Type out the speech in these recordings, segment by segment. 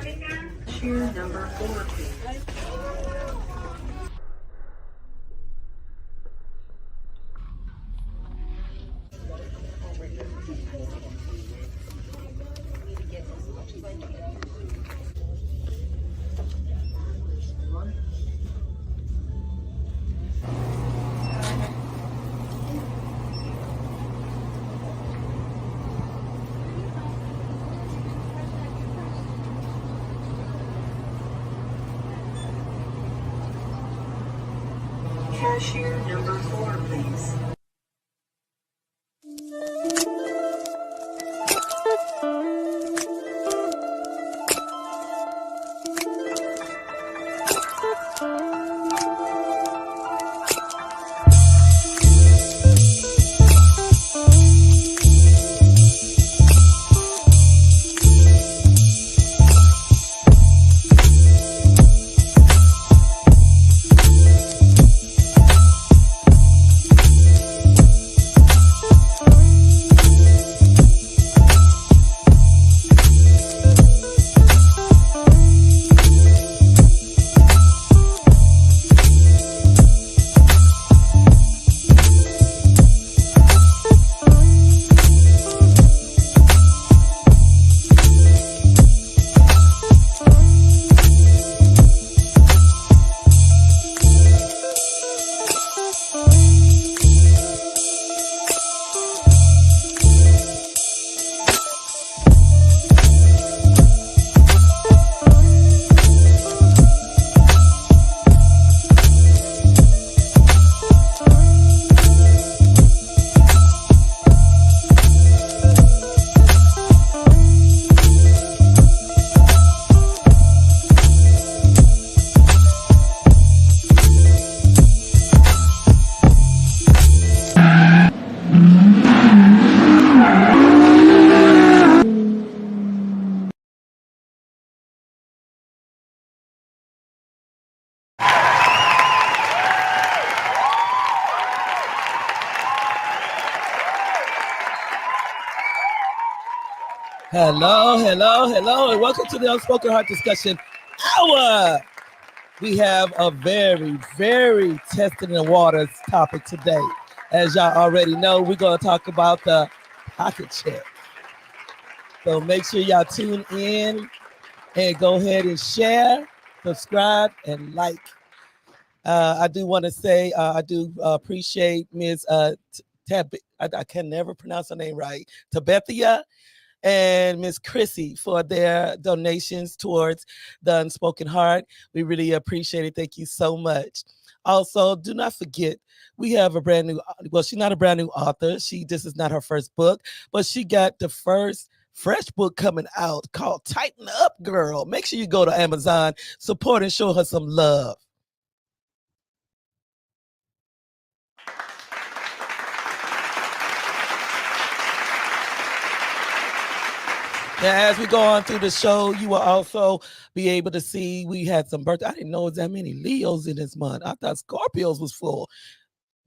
Cheer number 4, please. Cashier number 4, please. Hello, and welcome to the Unspoken Heart Discussion Hour. We have a very, very tested in the waters topic today. As y'all already know, we're going to talk about the pocket check. So make sure y'all tune in and go ahead and share, subscribe, and like. I do want to say I do appreciate Ms. I can never pronounce her name right, Tabethia, and Miss Chrissy for their donations towards the Unspoken Heart. We really appreciate it. Thank you so much. Also, do not forget, we have a brand new, well, she's not a brand new author. This is not her first book, but she got the first fresh book coming out called Tighten Up, Girl. Make sure you go to Amazon, support and show her some love. Now, as we go on through the show, you will also be able to see we had some birthdays. I didn't know there was that many Leos in this month. I thought Scorpios was full.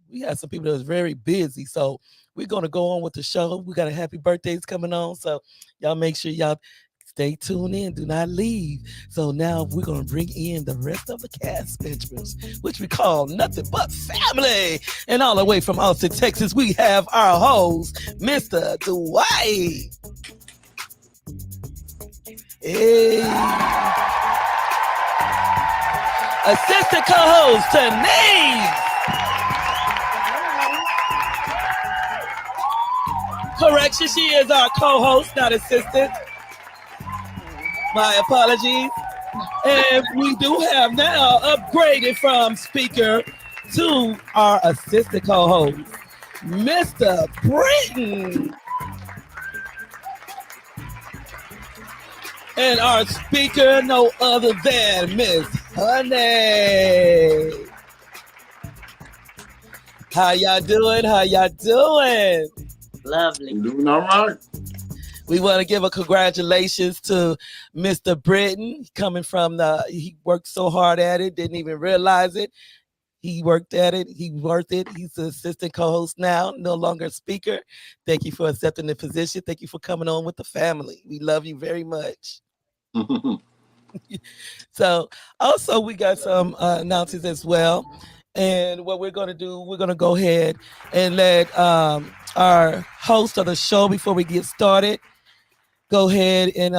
We had some people that was very busy. So we're going to go on with the show. We got a happy birthdays coming on. So y'all make sure y'all stay tuned in. Do not leave. So now we're going to bring in the rest of the cast members, which we call Nothing But Family. And all the way from Austin, Texas, we have our host, Mr. Dwight. Hey. Assistant co-host Denise. Correction, she is our co-host, not assistant. My apologies. And we do have now upgraded from speaker to our assistant co-host, Mr. Britton. And our speaker, no other than Miss Honey. How y'all doing? Lovely. Doing all right. We want to give a congratulations to Mr. Britton coming from he worked so hard at it, didn't even realize it. He worked at it. He worth it. He's the assistant co-host now, no longer a speaker. Thank you for accepting the position. Thank you for coming on with the family. We love you very much. So also we got some announcements as well. And what we're going to do, we're going to go ahead and let our host of the show, before we get started, go ahead and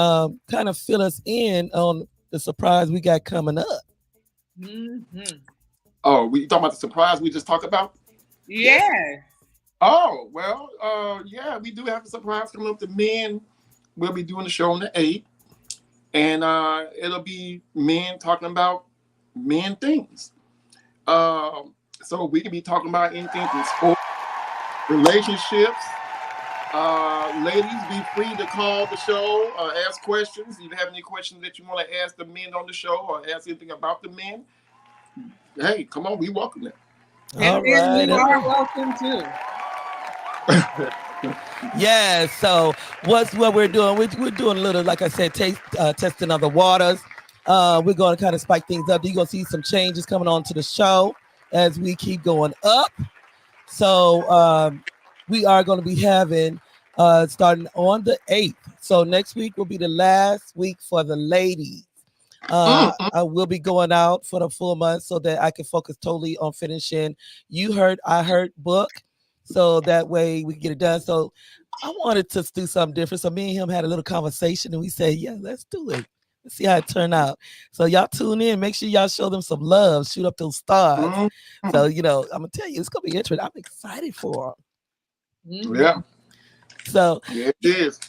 kind of fill us in on the surprise we got coming up. Mm-hmm. Oh, we talking about the surprise we just talked about? Yeah. Oh, well, yeah, we do have a surprise coming up. The men will be doing the show on the 8th. And it'll be men talking about men things. So we can be talking about anything from sports, relationships. Ladies, be free to call the show, ask questions. If you have any questions that you want to ask the men on the show or ask anything about the men, hey, come on, we welcome it. All right. You are welcome too. Yeah, so what we're doing, we're doing a little, like I said, testing of the waters. We're going to kind of spike things up. You're going to see some changes coming on to the show as we keep going up. So we are going to be having starting on the 8th. So next week will be the last week for the ladies. I will be going out for the full month so that I can focus totally on finishing You Heard, I Heard book. So that way we can get it done. So I wanted to do something different. So me and him had a little conversation and we said, yeah, let's do it. Let's see how it turned out. So y'all tune in. Make sure y'all show them some love. Shoot up those stars. So, I'm going to tell you, it's going to be interesting. I'm excited for them. Yeah. So yeah, it is.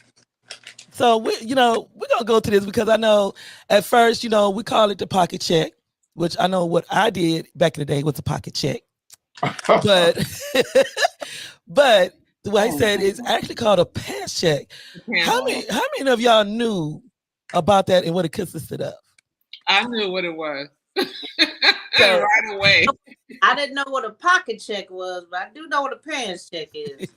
So we're gonna go to this because I know at first, we call it the pocket check, which I know what I did back in the day was a pocket check. But but the way I said it's actually called a pass check. How many of y'all knew about that and what it consisted of? I knew what it was. Right away. I didn't know what a pocket check was, but I do know what a pass check is.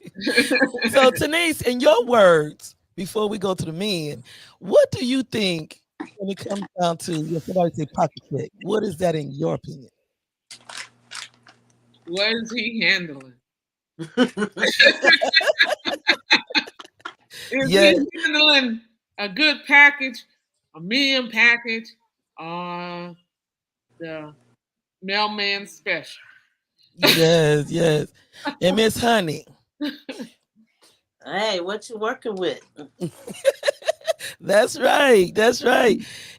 So Denise, in your words, before we go to the men, what do you think when it comes down to somebody say pocket check? What is that in your opinion? What is he handling? Is he handling a good package, a medium package, or the mailman special? Yes. And Miss Honey. Hey, what you working with? That's right.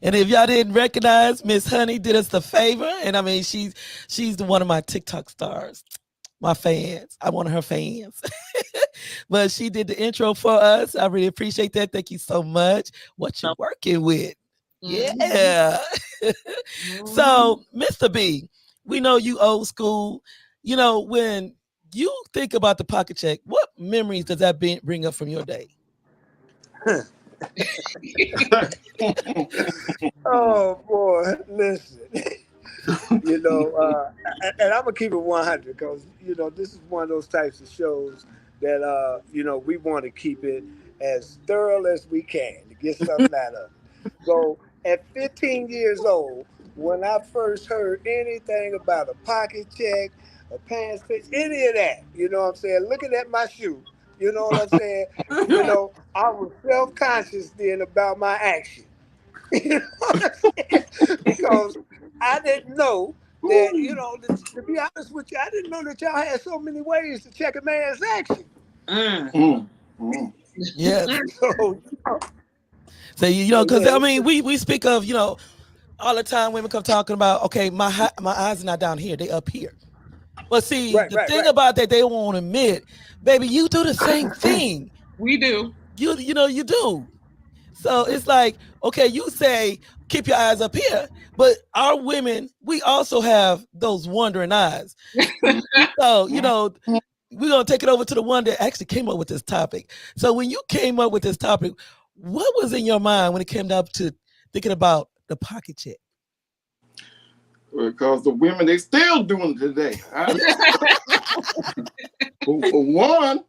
And if y'all didn't recognize, Miss Honey did us the favor. And I mean, she's one of my TikTok stars, my fans. I'm one of her fans. But she did the intro for us. I really appreciate that. Thank you so much. What you working with? Yeah. So, Mr. B, we know you old school. When you think about the pocket check, what memories does that bring up from your day? Oh boy, listen. And I'm gonna keep it 100 because this is one of those types of shows that we want to keep it as thorough as we can to get something out of it. So at 15 years old, when I first heard anything about a pocket check, a pants pitch, any of that, you know what I'm saying? Looking at my shoe, you know what I'm saying? I was self-conscious then about my action. You know what I'm saying? Because I didn't know that, to be honest with you, I didn't know that y'all had so many ways to check a man's action. Yeah. So, because I mean, we speak of, all the time women come talking about, okay, my eyes are not down here, they up here. But see, the thing about that they won't admit, baby, you do the same thing. We do. You do. So it's like, okay, you say keep your eyes up here, but our women, we also have those wandering eyes. So, we're going to take it over to the one that actually came up with this topic. So when you came up with this topic, what was in your mind when it came down to thinking about the pocket check? Because the women, they still doing it today. For one,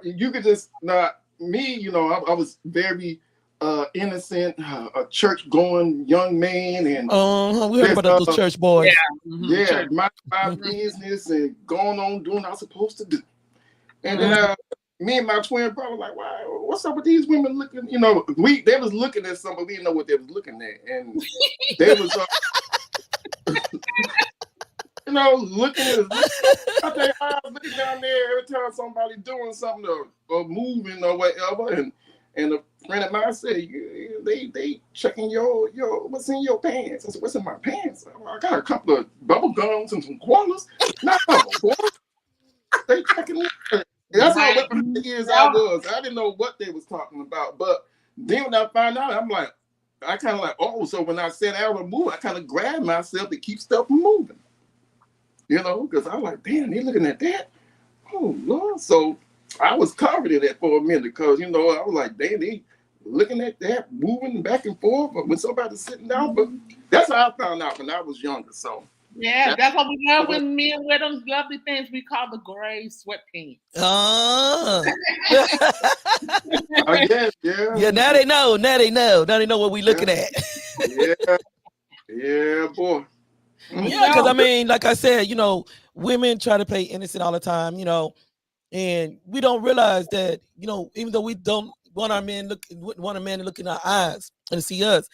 you could just not me. I was very innocent, a church-going young man, and we heard about those church boys. My business and going on doing what I was supposed to do. And then me and my twin brother like, why? What's up with these women looking? You know, they was looking at something, but we didn't know what they was looking at, and they was, you know, looking at us. I think I was looking down there every time somebody doing something or moving or whatever, and a friend of mine said, they checking your what's in your pants. I said, what's in my pants? I got a couple of bubble gums and some quarters. No, boy, they checking me. That's how weapon is I was. I didn't know what they was talking about. But then when I found out, I'm like, I kind of like, oh, so when I said I would move, I kind of grabbed myself to keep stuff from moving. You know, because I was like, damn, they looking at that. Oh, Lord. So I was covered in that for a minute because, you know, I was like, damn, they looking at that, moving back and forth. But when somebody's sitting down, but that's how I found out when I was younger. So yeah, that's what we love when men wear those lovely things we call the gray sweatpants. Yeah, now they know. Now they know what we looking at. Yeah, boy. Yeah, because I mean, like I said, you know, women try to play innocent all the time, you know, and we don't realize that, you know, even though we don't want a man to look in our eyes and see us,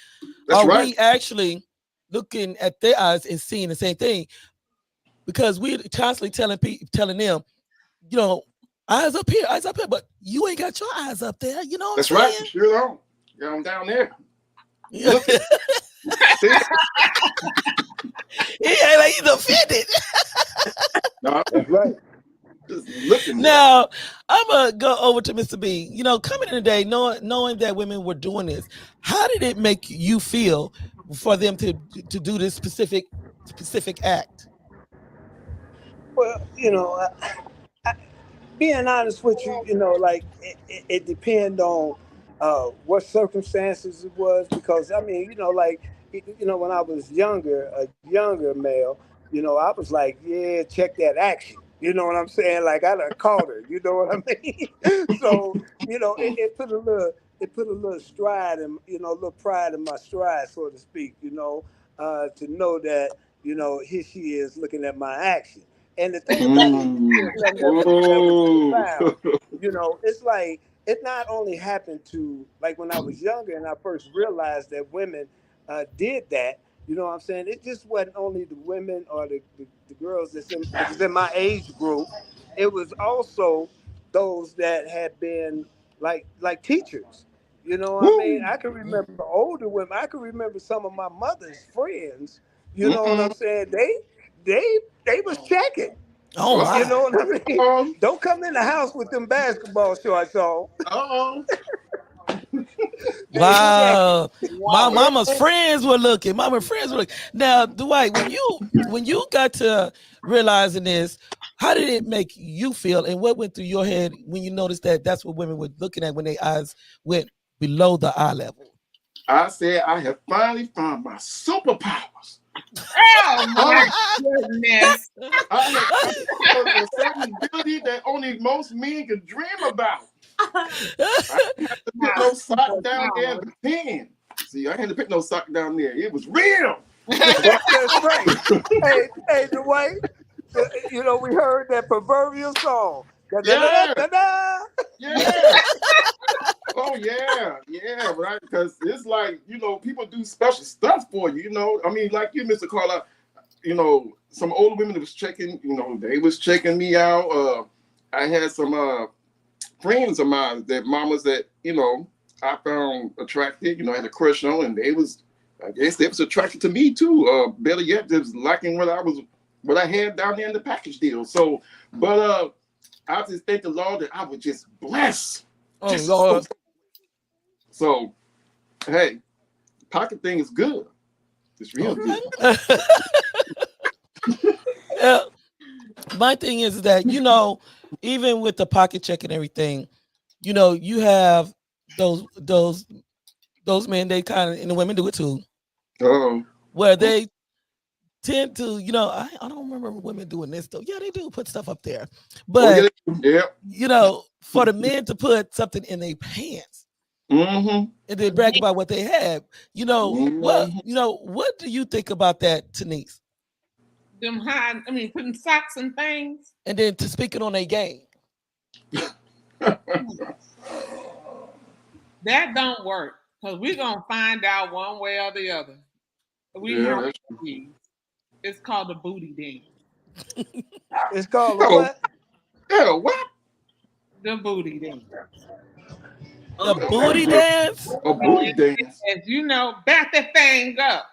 That's right. we actually looking at their eyes and seeing the same thing? Because we're constantly telling them, you know, eyes up here, but you ain't got your eyes up there. You know what That's I'm right. saying? You sure don't. Yeah, I'm down there. Yeah. Yeah, like he's offended. No, That's right. just looking. Now, I'm going to go over to Mr. B. You know, coming in today, knowing that women were doing this, how did it make you feel for them to do this specific act? Well, you know, being honest with you, you know, like it depends on what circumstances it was. Because I mean, you know, like you know, when I was a younger male, you know, I was like, yeah, check that action. You know what I'm saying? Like I done caught her. You know what I mean? So you know, it put a little stride and, you know, a little pride in my stride, so to speak. You know, to know that, you know, here she is looking at my action. And the thing about it is something that was profound. You know, it's like it not only happened to, like, when I was younger and I first realized that women did that. You know what I'm saying? It just wasn't only the women or the girls that was in my age group. It was also those that had been like teachers. You know what I mean? I can remember older women. I can remember some of my mother's friends. You know what I'm saying? They was checking. Oh, wow. You know what I mean? Don't come in the house with them basketball shorts on. Wow. My mama's friends were looking. Now, Dwight, when you got to realizing this, how did it make you feel, and what went through your head when you noticed that that's what women were looking at when their eyes went below the eye level? I said, I have finally found my superpowers. Oh my goodness! I have a certain ability that only most men can dream about. I didn't have to put no sock down there and pretend. See, I had to put no sock down there. It was real. That's right. Hey, Dwight, you know, we heard that proverbial song. Yeah. Oh yeah, right. Because it's like, you know, people do special stuff for you. You know, I mean, like you, Mr. Carla. You know, some older women that was checking. You know, they was checking me out. I had some friends of mine that mamas that, you know, I found attractive. You know, I had a crush on, and I guess they was attracted to me too. Better yet, they was liking what I had down there in the package deal. So, but I just thank the Lord that I was just blessed. Oh, Lord. So, hey, pocket thing is good. It's real good. My thing is that, you know, even with the pocket check and everything, you know, you have those men, they kind of, and the women do it too, where they tend to, you know, I don't remember women doing this though. Yeah, they do put stuff up there, but you know, for the men to put something in their pants and then brag about what they have, you know, what do you think about that, Tanise? Putting socks and things. And then to speaking on a game. That don't work because we're gonna find out one way or the other. We Yeah, have that's these. It's called the booty dance. It's called a Oh, what? yeah, what? The booty dance. The Oh, booty dance. A booty dance. As you know, back that thing up.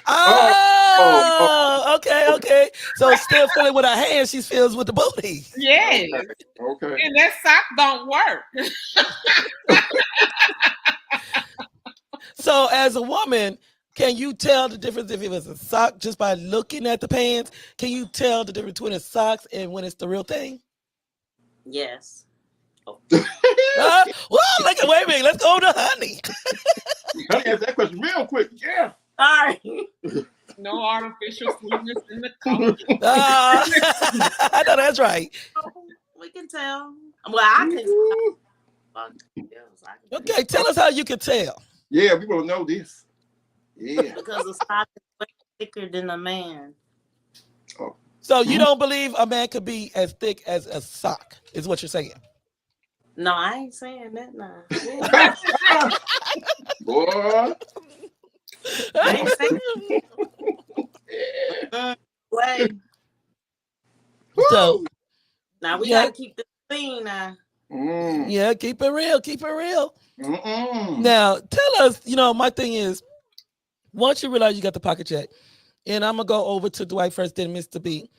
Oh, oh, oh, Oh, okay. So still feeling with her hands, she feels with the booty. Yes. okay. And that sock don't work. So as a woman, can you tell the difference if it was a sock just by looking at the pants? Can you tell the difference between a socks and when it's the real thing? yes. Well, wait a minute. Let's go to Honey. Let me answer that question real quick. Yeah. All right. No artificial sweetness in the color. I know that's right. We can tell. Well, I can. Ooh. Okay, tell us how you can tell. Yeah, we will know this. Yeah. Because the sock is way thicker than a man. So you don't believe a man could be as thick as a sock, is what you're saying? No, I ain't saying that now. Boy. I ain't saying way. So Now we Yeah. gotta keep this clean now. Mm. yeah, keep it real. Mm-mm. Now tell us, my thing is, once you realize you got the pocket check, and I'm gonna go over to Dwight first, then Mr. B.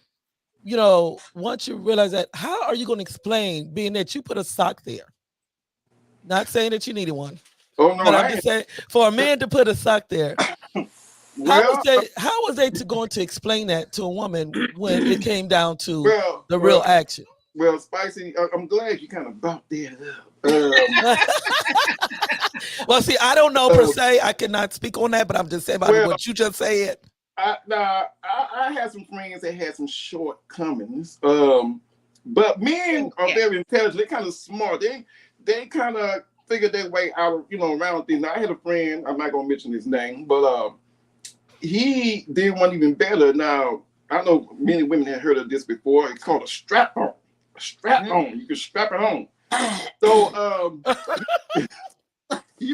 Once you realize that, how are you gonna explain being that you put a sock there? Not saying that you needed one, Oh no, but I I'm just saying for a man to put a sock there. well, How was they going to explain that to a woman when it came down to well, the real action? Well, Spicy, I'm glad you kind of brought that up. Well, see, I don't know per se. I cannot speak on that, but I'm just saying about what you just said. I had some friends that had some shortcomings. But men are very intelligent. They're kind of smart. They kind of figured their way out, around things. Now, I had a friend. I'm not gonna mention his name, but he did one even better. Now, I know many women have heard of this before. It's called a strap on. A strap on. You can strap it on. So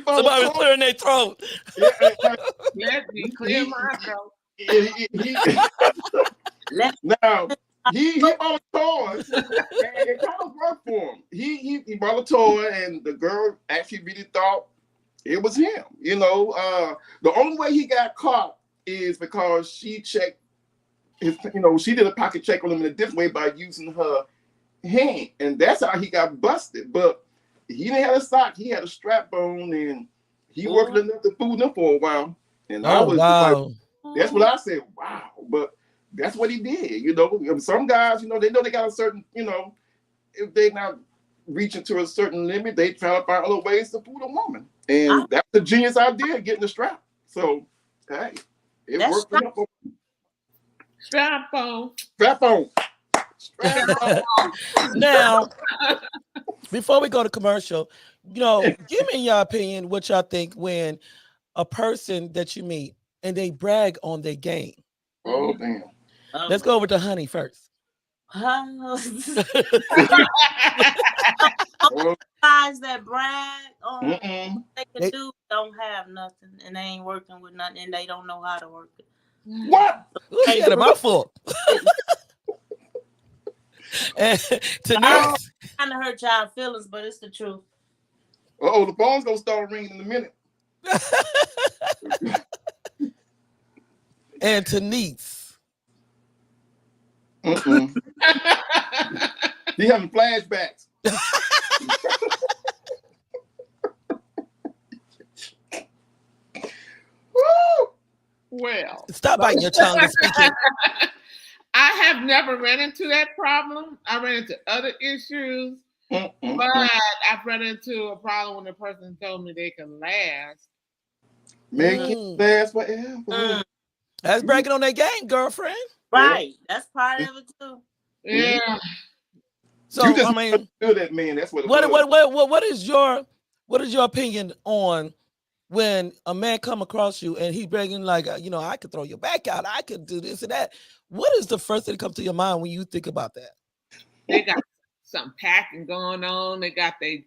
Somebody was clearing their throat. Let me clear my throat. Now he bought a toy, and it kind of worked for him. He bought a toy, and the girl actually really thought it was him. The only way he got caught is because she checked his. She did a pocket check on him in a different way by using her hand, and that's how he got busted. But he didn't have a sock; he had a strap on, and he worked enough to fool them for a while. And I was like, that's what I said. Wow, but that's what he did. Some guys, they know they got a certain, if they not reaching to a certain limit, they try to find other ways to fool a woman. And that's the genius idea, getting the strap. So, hey, it worked enough. Strap on. Strap on. Now, before we go to commercial, give me your opinion, what y'all think when a person that you meet and they brag on their game. Oh, damn. Let's go over to Honey first. Guys that brag on what they can do don't have nothing, and they ain't working with nothing, and they don't know how to work it. What? She had a mouthful. And Denise, Kind of hurt y'all feelings, but it's the truth. Uh-oh, the phone's gonna start ringing in a minute. and Denise. He having flashbacks. Well, stop biting your tongue and speaking. I have never ran into that problem. I ran into other issues, but I've run into a problem when the person told me they can last. Make it last forever. That's bragging on their game, girlfriend. Right. That's part of it too. Yeah. So you just I mean, do that, man. That's what. What is your opinion on when a man come across you and he's bragging like, I could throw your back out, I could do this and that? What is the first thing that comes to your mind when you think about that? They got some packing going on. They got the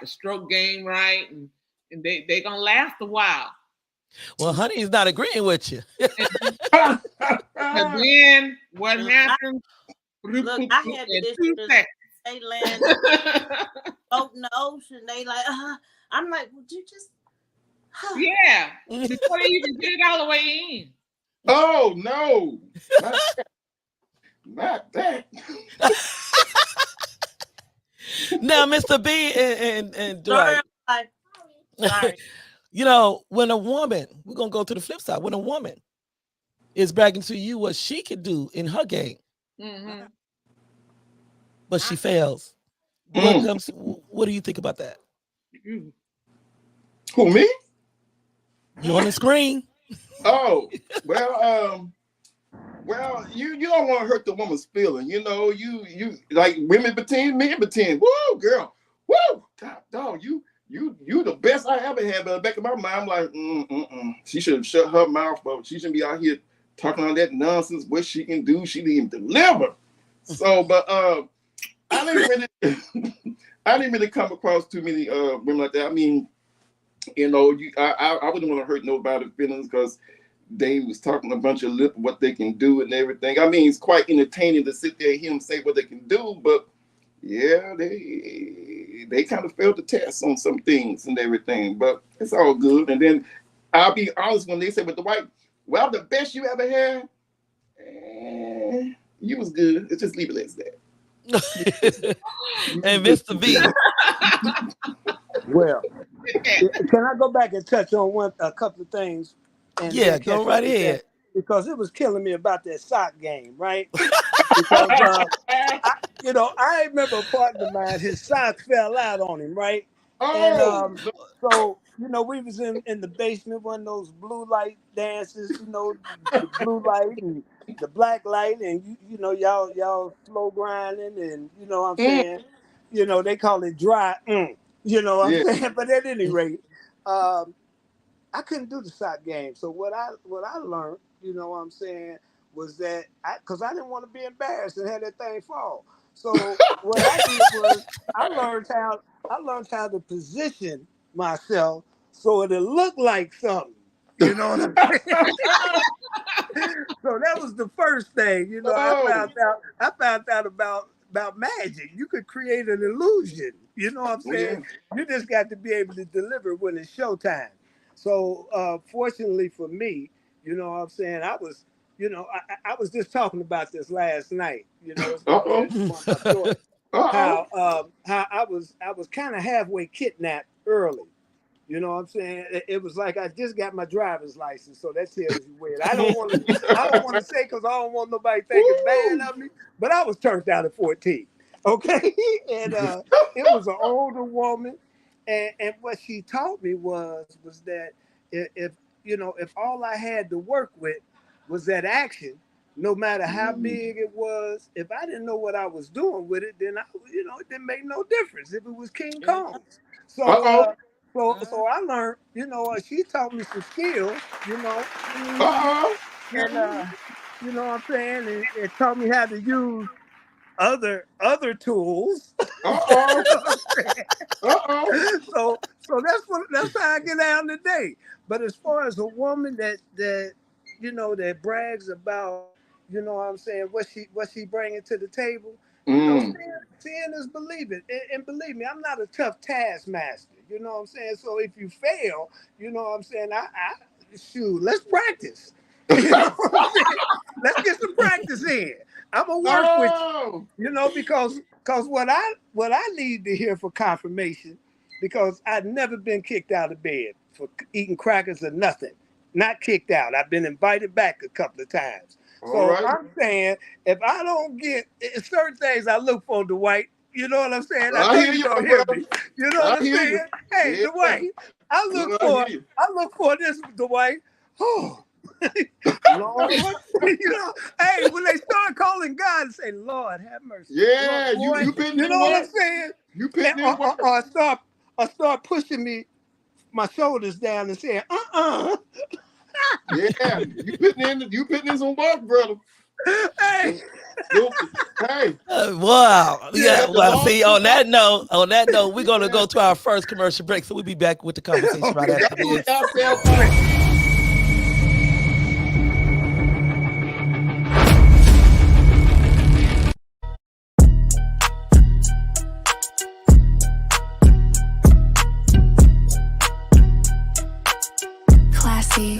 stroke game right, and they gonna last a while. Well, honey's not agreeing with you. And then what happened? Look, I had In this. 2 seconds. They land out in the ocean. They like, I'm like, would you just? Yeah, before they even get it all the way in. Oh no, not that. Now, Mr. B and Dwight, Sorry. you know, when a woman, we're gonna go to the flip side. When a woman is bragging to you what she can do in her game, but she fails, what do you think about that? Who, me? You on the screen? Oh, well, you don't want to hurt the woman's feeling, you know. You like women pretend, men pretend. Woo, girl, woo, dog, you the best I ever had. But in the back of my mind, I'm like, she should have shut her mouth, but she shouldn't be out here talking all that nonsense. What she can do, she didn't even deliver. So, but I didn't really come across too many women like that. I mean, you know, I wouldn't want to hurt nobody's feelings because they was talking a bunch of lip what they can do and everything. I mean, it's quite entertaining to sit there and hear them say what they can do, but yeah, they kind of failed the test on some things and everything, but it's all good. And then I'll be honest, when they say with the white, well, the best you ever had, you was good. Let's just leave it as that. And Mr. B. Well, can I go back and touch on a couple of things? And yeah, go right ahead. Because it was killing me about that sock game, right? Because I remember a partner of mine, his socks fell out on him, right? Oh. And so we was in the basement, one of those blue light dances, the blue light and the black light, and y'all slow grinding, and you know what I'm saying, they call it dry, you know what I'm saying. But at any rate, I couldn't do the sock game. So what I learned, you know what I'm saying, was that because I didn't want to be embarrassed and have that thing fall. So what I did was I learned how to position myself so it looked like something. You know what I'm saying? So that was the first thing. I found out about magic. You could create an illusion. You know what I'm saying? You just got to be able to deliver when it's showtime. So fortunately for me, you know what I'm saying, I was just talking about this last night. How I was kind of halfway kidnapped early. You know what I'm saying? It was like I just got my driver's license, so that tells you where. I don't want to say because I don't want nobody thinking bad of me, but I was turned out at 14. Okay, and it was an older woman, and what she taught me was that if all I had to work with was that action, no matter how big it was, if I didn't know what I was doing with it, then it didn't make no difference if it was King Kong's. So so I learned, she taught me some skills, and you know what I'm saying, and it taught me how to use other tools. So that's how I get down today. But as far as a woman that brags about, you know what I'm saying, what she bringing to the table, seeing is believing. And believe me, I'm not a tough taskmaster. You know what I'm saying? So if you fail, you know what I'm saying, shoot, let's practice. You know what I'm saying? Let's get some practice in. I'm gonna work with you, because what I need to hear for confirmation, because I've never been kicked out of bed for eating crackers or nothing. Not kicked out. I've been invited back a couple of times. So I'm saying, if I don't get certain things, I look for Dwight. You know what I'm saying? I know you don't hear me. You know what I'm saying? Hey, Dwight, I look for this, Dwight. Oh, Lord, hey, when they start calling God and say, Lord, have mercy. Yeah, Lord, you been you know what I'm saying? You been or start pushing me, my shoulders down and saying, Yeah, you putting in some work, brother. Hey. Hey. Wow. Yeah. the Well, law- see, on that note, we're gonna go to our first commercial break. So we'll be back with the conversation right after That's what we this. have cell phone. Classy.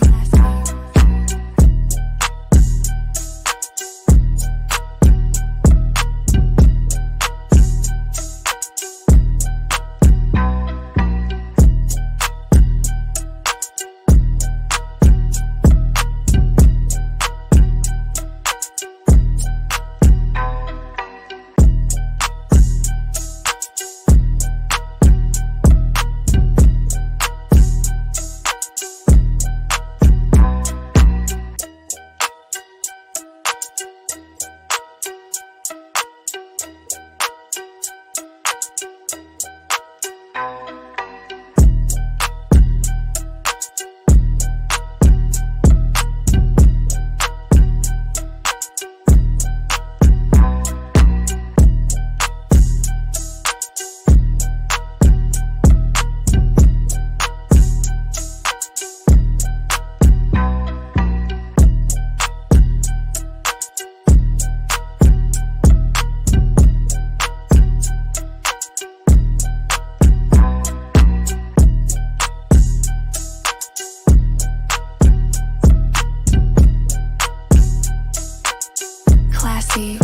Classy.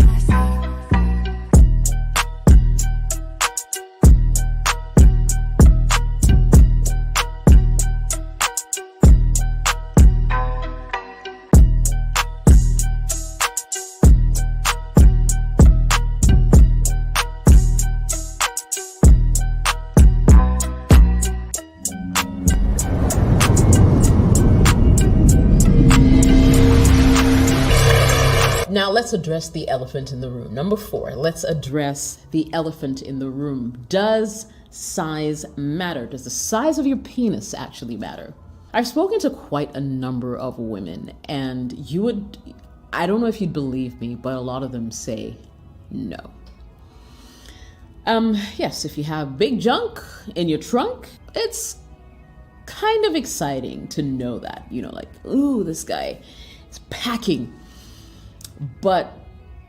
Now let's address the elephant in the room. Number 4, let's address the elephant in the room. Does size matter? Does the size of your penis actually matter? I've spoken to quite a number of women, and I don't know if you'd believe me, but a lot of them say no. Yes, if you have big junk in your trunk, it's kind of exciting to know that, like, ooh, this guy is packing. But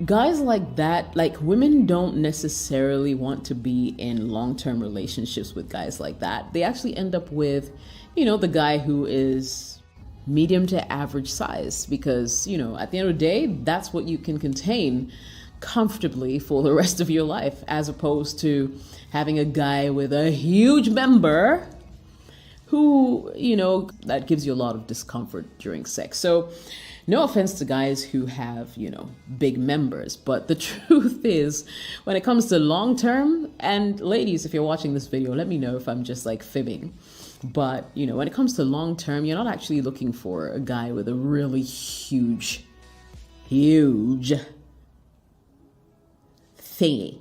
guys like that, like, women don't necessarily want to be in long-term relationships with guys like that. They actually end up with, the guy who is medium to average size, because, at the end of the day, that's what you can contain comfortably for the rest of your life, as opposed to having a guy with a huge member who, that gives you a lot of discomfort during sex. So no offense to guys who have, big members, but the truth is, when it comes to long term, and ladies, if you're watching this video, let me know if I'm just like fibbing. But, when it comes to long term, you're not actually looking for a guy with a really huge thingy.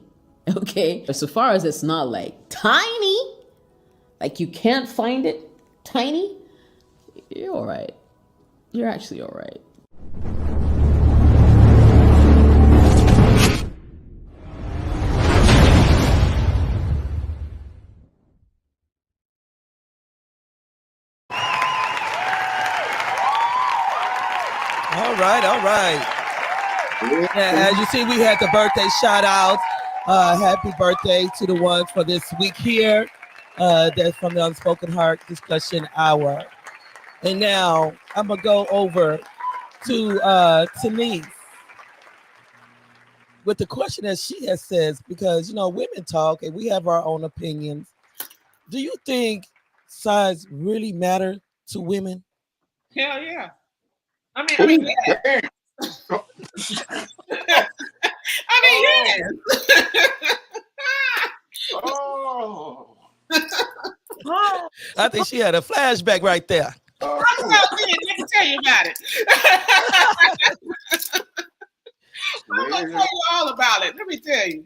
Okay? So far as it's not like tiny, like you can't find it tiny, you're all right. You're actually all right. All right. Yeah, as you see, we had the birthday shout out. Happy birthday to the ones for this week here. That's from the Unspoken Heart Discussion Hour. And now I'm going to go over to Denise with the question that she has says, because, women talk and we have our own opinions. Do you think size really matter to women? Hell yeah. I mean, yes. Yes. Oh. I think she had a flashback right there. Let me tell you about it. I'm going to tell you all about it. Let me tell you.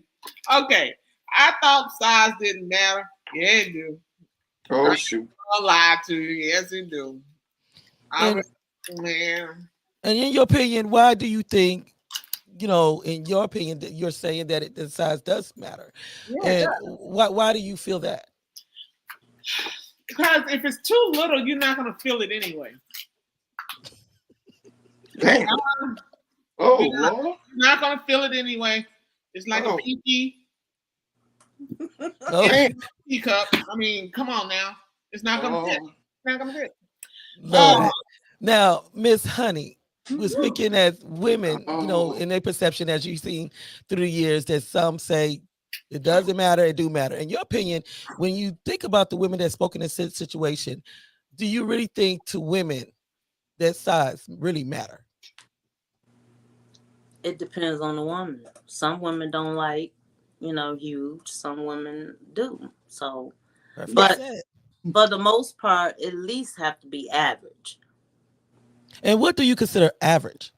Okay. I thought size didn't matter. Yeah, it do. Oh, shoot. I'll lie to you. Yes, it do. Man. And in your opinion, why do you think in your opinion, that you're saying that the size does matter. Yeah, And why do you feel that? because if it's too little, you're not gonna feel it anyway. Damn. Oh, You're not, Lord. you're not gonna feel it anyway. It's like a pinky Okay. teacup. I mean, come on now. It's not gonna fit. It's not gonna fit. Love it. Now, Miss Honey, we're speaking as women, in their perception, as you've seen through the years, that some say it doesn't matter, it do matter. In your opinion, when you think about the women that spoke in this situation, do you really think to women that size really matter? It depends on the woman. Some women don't like, huge. Some women do. So, Perfect but said. for the most part, at least have to be average. And what do you consider average?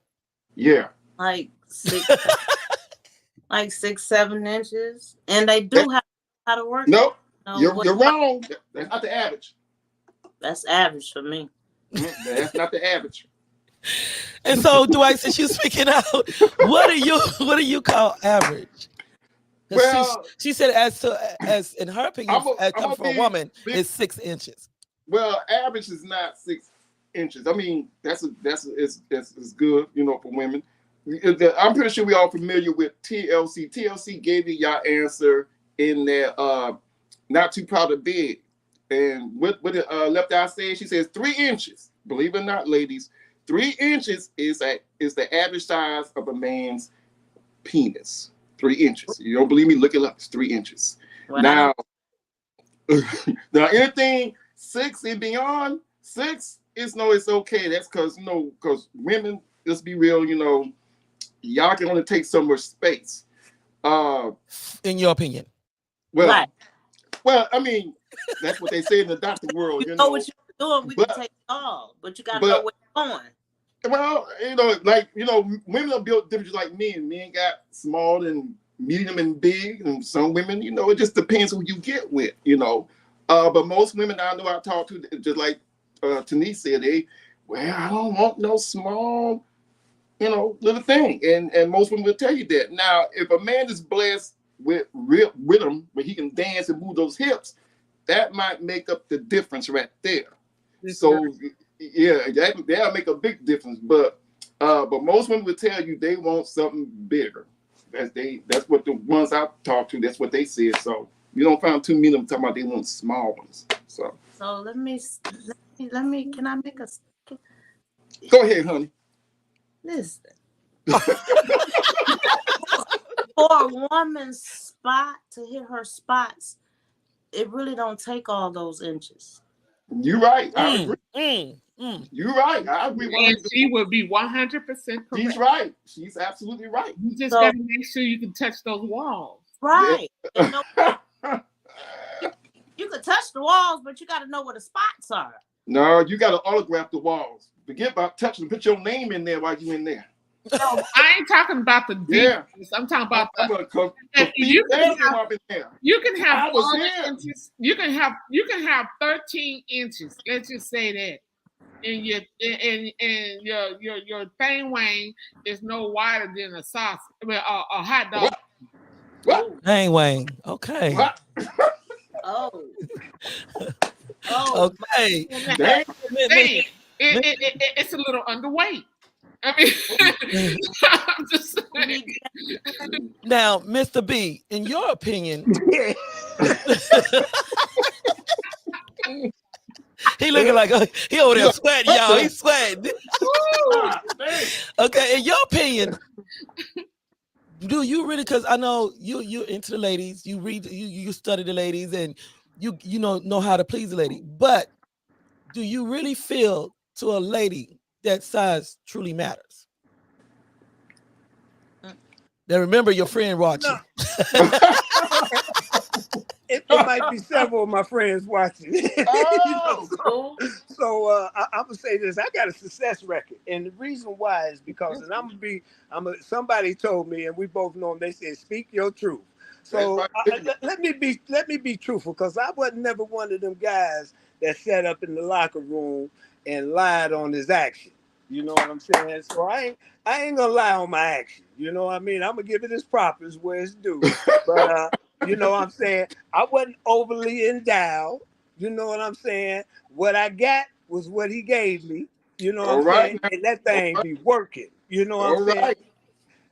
Yeah. Like 6-7 inches. And they do have how to work. Nope. You're wrong. That's not the average. That's average for me. That's not the average. And so, Dwight, since you're speaking out, what do you call average? Well, she said as in her opinion, coming from a woman, is 6 inches. Well, average is not 6 inches. I mean, that's good, for women. I'm pretty sure we all familiar with TLC. TLC gave you your answer in their not too proud of bed. And what the left eye says, she says 3 inches. Believe it or not, ladies, 3 inches is the average size of a man's penis. 3 inches. You don't believe me? Look it up. It's 3 inches. Wow. Now anything 6 and beyond, 6 is it's okay. That's because women, let's be real, y'all can only take so much space. In your opinion. Well, right. Well, I mean, that's what they say in the doctor world. You know what you're doing, we can take it all, but you gotta know where you're going. Well, women are built different like men. Men got small and medium and big, and some women, it just depends who you get with, But most women I know I talk to, just like Tanise said, I don't want no small, little thing. And most women will tell you that. Now, if a man is blessed with rhythm, where he can dance and move those hips, that might make up the difference right there. So yeah, that'll make a big difference. But most women will tell you they want something bigger. That's what the ones I talk to, that's what they said. So you don't find too many of them talking about they want small ones. So let me can I make a go ahead, honey. Listen. For a woman's spot to hit her spots, it really don't take all those inches. You're right. I agree. You're right. I agree. And she would be 100% correct. She's right. She's absolutely right. You just gotta make sure you can touch those walls. Right. Yeah. You can touch the walls, but you got to know where the spots are. No, you got to autograph the walls. Forget about touching. Put your name in there while you're in there. No, I ain't talking about the deepness. Yeah. I'm talking about you can have all the inches. You can have 13 inches. Let's just say that. And your thing Wayne is no wider than a sausage, a hot dog. What? Thing Wayne. Okay. What? Oh. Okay. It's a little underweight. I mean, I'm just saying. Now, Mr. B, in your opinion, he looking like he over there sweating, y'all. He's sweating. Okay, in your opinion, do you really? Because I know you're into the ladies. You read, you study the ladies, and you know how to please the lady. But do you really feel to a lady that size truly matters? Now remember your friend watching. No. It might be several of my friends watching. So I'm gonna say this: I got a success record, and the reason why is because, and somebody told me, and we both know them. They said, "Speak your truth." So let me be truthful, because I wasn't never one of them guys that sat up in the locker room and lied on his action. You know what I'm saying? So I ain't gonna lie on my action. You know what I mean? I'm gonna give it its props where it's due. But you know what I'm saying? I wasn't overly endowed. You know what I'm saying? What I got was what he gave me. You know what All I'm saying? right. Now. And that thing be working. You know what I'm All saying? right.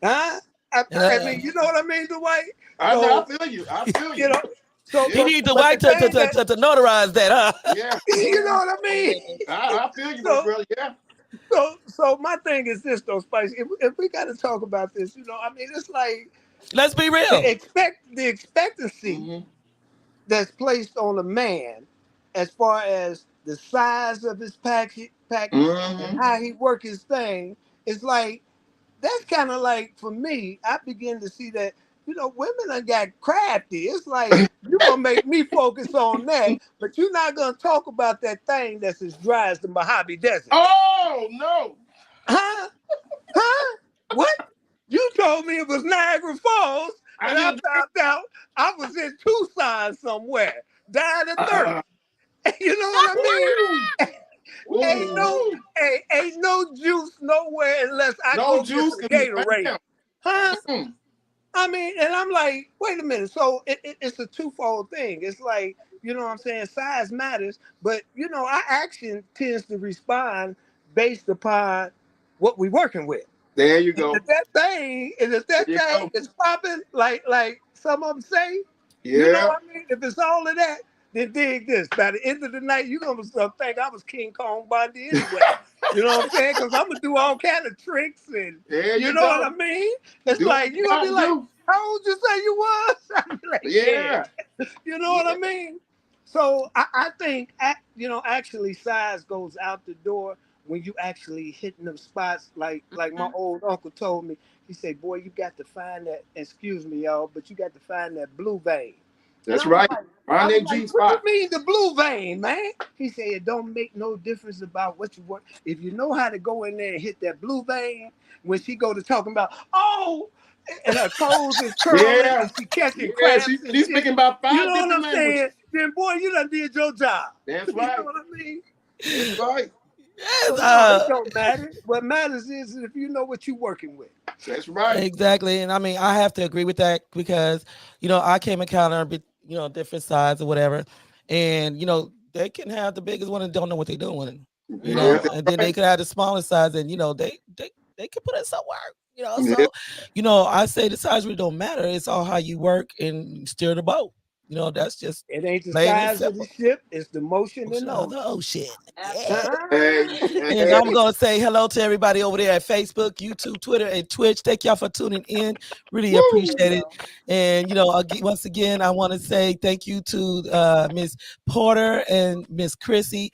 Huh? I mean, you know what I mean, Dwight? I know. So, I feel you. I feel you. you know, so You need the but white the thing that, to notarize that, huh? Yeah. you know what I mean? I feel you, So, brother. Yeah. so my thing is this though, Spice. If we got to talk about this, you know, I mean, it's like Let's be real. the expectancy Mm-hmm. that's placed on a man, as far as the size of his package and Mm-hmm. how he work his thing, is like that's kind of like for me. I begin to see that you know women done got crafty. It's like you gonna make me focus on that, but you're not gonna talk about that thing that's as dry as the Mojave Desert. Oh no. Huh? Huh? What? You told me it was Niagara Falls, and I found out I was in Tucson somewhere, dying of thirst. You know what I mean? Ain't no juice nowhere unless I No go get juice some can be Gatorade. found. Huh? Mm. I mean, and I'm like, wait a minute. So it's a twofold thing. It's like, you know what I'm saying? Size matters, but you know, our action tends to respond based upon what we're working with. There you And go. if that There you thing go. is popping, like some of them say, you know Yeah. what I mean? If it's all of that, then dig this. By the end of the night, you're gonna think I was King Kong Bundy anyway. You know what I'm saying? Because I'm gonna do all kind of tricks and There you you know what go. I mean? It's Do like what you you're gonna be gotta like, do. how old you say you was? I'm like, Yeah. you know what I mean? So I think you know actually size goes out the door when you actually hitting them spots like my old uncle told me. He said, "Boy, you got to find that. Excuse me, y'all, but you got to find that blue vein." And That's right. I Find was that like, G "What you spot. mean the blue vein, man?" He said, "It don't make no difference about what you work. If you know how to go in there and hit that blue vein, when she go to talking about, oh." And her toes is curling Yeah. and she catching Yeah. cramps and She's shit. speaking about You 5 know what different I'm saying? languages. Then boy, you done did your job. That's You know right. what I mean? That's right. So Yes, no, it don't matter. What matters is if you know what you're working with. That's right. exactly. And I mean, I have to agree with that because, you know, I came encounter, you know, different sides or whatever. And, you know, they can have the biggest one and don't know what they're doing, you know, Yeah, and then they could have the smallest size and, you know, they can put in some work, you know. yeah. So, you know, I say the size really don't matter. It's all how you work and steer the boat. You know, that's just It ain't the plain and size of the simple. ship, it's the motion in the Oh, ocean. the ocean. Yeah. Uh-huh. And I'm going to say hello to everybody over there at Facebook, YouTube, Twitter, and Twitch. Thank y'all for tuning in. Really appreciate it. And, you know, once again, I want to say thank you to Miss Porter and Miss Chrissy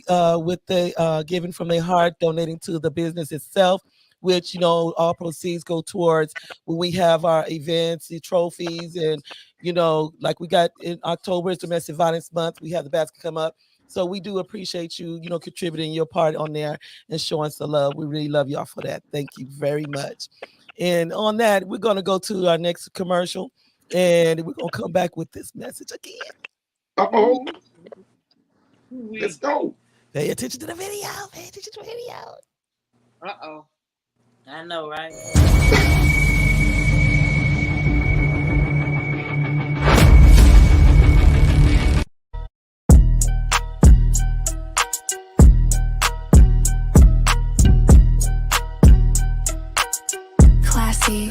with the giving from their heart, donating to the business itself, which, you know, all proceeds go towards when we have our events, the trophies, and, you know, like we got in October is Domestic Violence Month. We have the basket come up. So we do appreciate you, you know, contributing your part on there and showing some love. We really love y'all for that. Thank you very much. And on that, we're going to go to our next commercial and we're going to come back with this message again. Uh-oh. Let's go. Pay attention to the video. Pay attention to the video. Uh-oh. I know, right? Classy.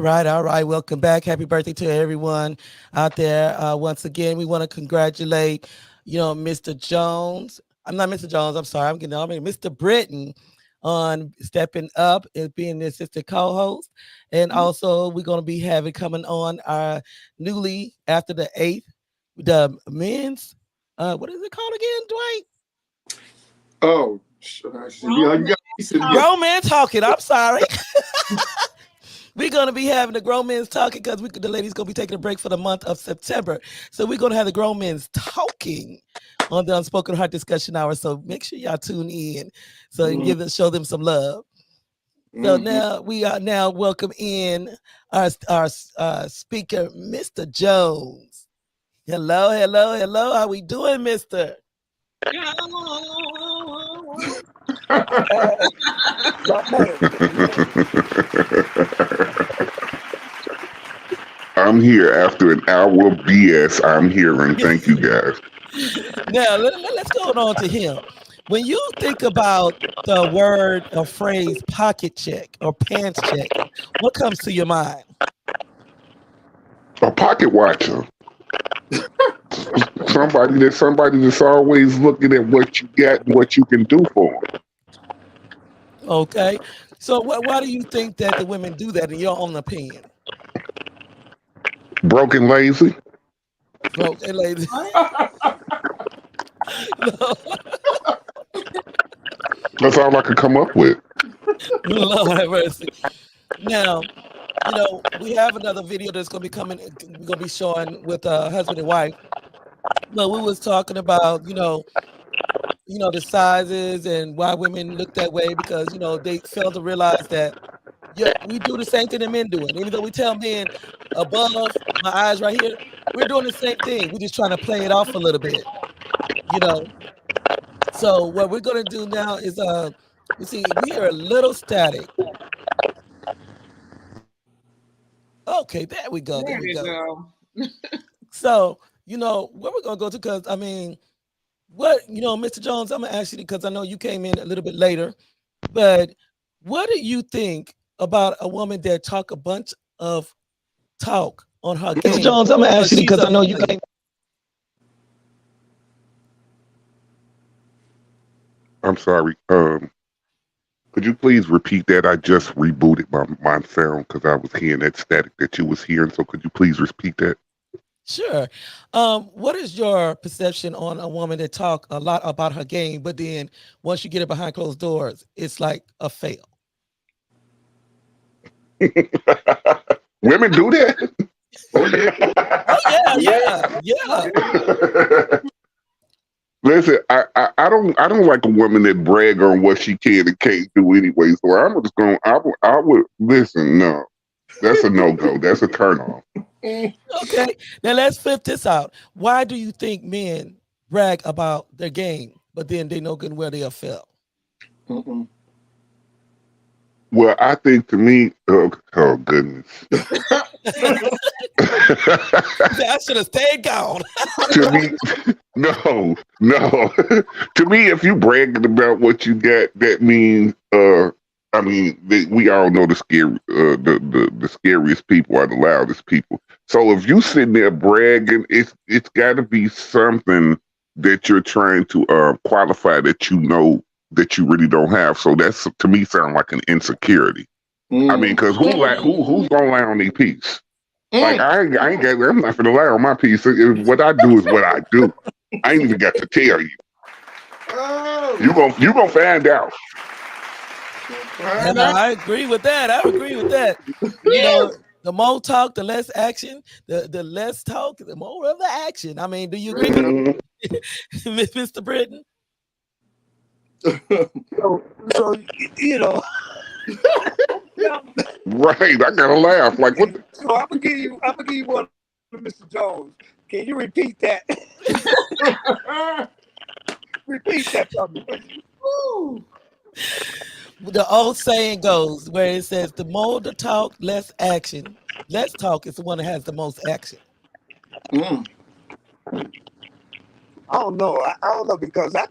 All right. Welcome back. Happy birthday to everyone out there. Once again, we want to congratulate, Mr. Jones. I'm not Mr. Jones. I'm sorry. I'm getting on Mr. Britton on stepping up and being the assistant co-host. And also we're going to be having coming on our newly after the 8th, the men's, what is it called again, Dwight? Oh, grown man talking. I'm sorry. We're going to be having the grown men's talking because the ladies going to be taking a break for the month of September. So we're going to have the grown men's talking on the Unspoken Heart Discussion Hour. So make sure y'all tune in so you can show them some love. So now we are now welcome in our speaker, Mr. Jones. Hello. How we doing, Mr.? I'm here after an hour of BS. I'm here and thank you guys. Now let's go on to him. When you think about the word or phrase pocket check or pants check, what comes to your mind? A pocket watcher. somebody that's always looking at what you got and what you can do for them. Okay. So why do you think that the women do that in your own opinion? Broken lazy. Broken lazy. No. That's all I could come up with. Lord have mercy. Now, we have another video that's going to be coming. We're going to be showing with husband and wife. But we was talking about, the sizes and why women look that way because, they fail to realize that we do the same thing that men doing. Even though we tell men above my eyes right here, we're doing the same thing. We're just trying to play it off a little bit, So what we're going to do now is, we are a little static. Okay, there we go. There we go. So, what we're going to go to, because, Mr. Jones, I'm going to ask you because I know you came in a little bit later, but what do you think about a woman that talk a bunch of talk on her game? Mr. Jones, I'm going to ask you because I know you came. I'm sorry. Could you please repeat that? I just rebooted my sound because I was hearing that static that you was hearing. So could you please repeat that? Sure. What is your perception on a woman that talk a lot about her game, but then once you get it behind closed doors, it's like a fail? Women do that? Oh yeah. Listen, I don't like a woman that brag on what she can and can't do anyway. So I'm just going. I would listen. No, that's a no go. That's a turn off. Okay, now let's flip this out. Why do you think men brag about their game, but then they know good and well they have failed? Well, I think to me, oh goodness. I should have stayed gone. To me, no. To me, if you bragging about what you got, that means, we all know the scariest people are the loudest people. So if you sitting there bragging, it's got to be something that you're trying to qualify that you know that you really don't have. So that's to me sound like an insecurity. Because who's gonna lie on their piece? Like I'm not gonna lie on my piece. What I do is what I do. I ain't even got to tell you. You gonna find out. And I agree with that. The more talk, the less action. The less talk, the more of the action. Do you agree with Mr. Britton? So Right, I gotta laugh. Like what? So I'm gonna give you one, Mr. Jones. Can you repeat that? Repeat that for me. The old saying goes where it says, "The more the talk, less action." Less talk is the one that has the most action. I don't know. I don't know because I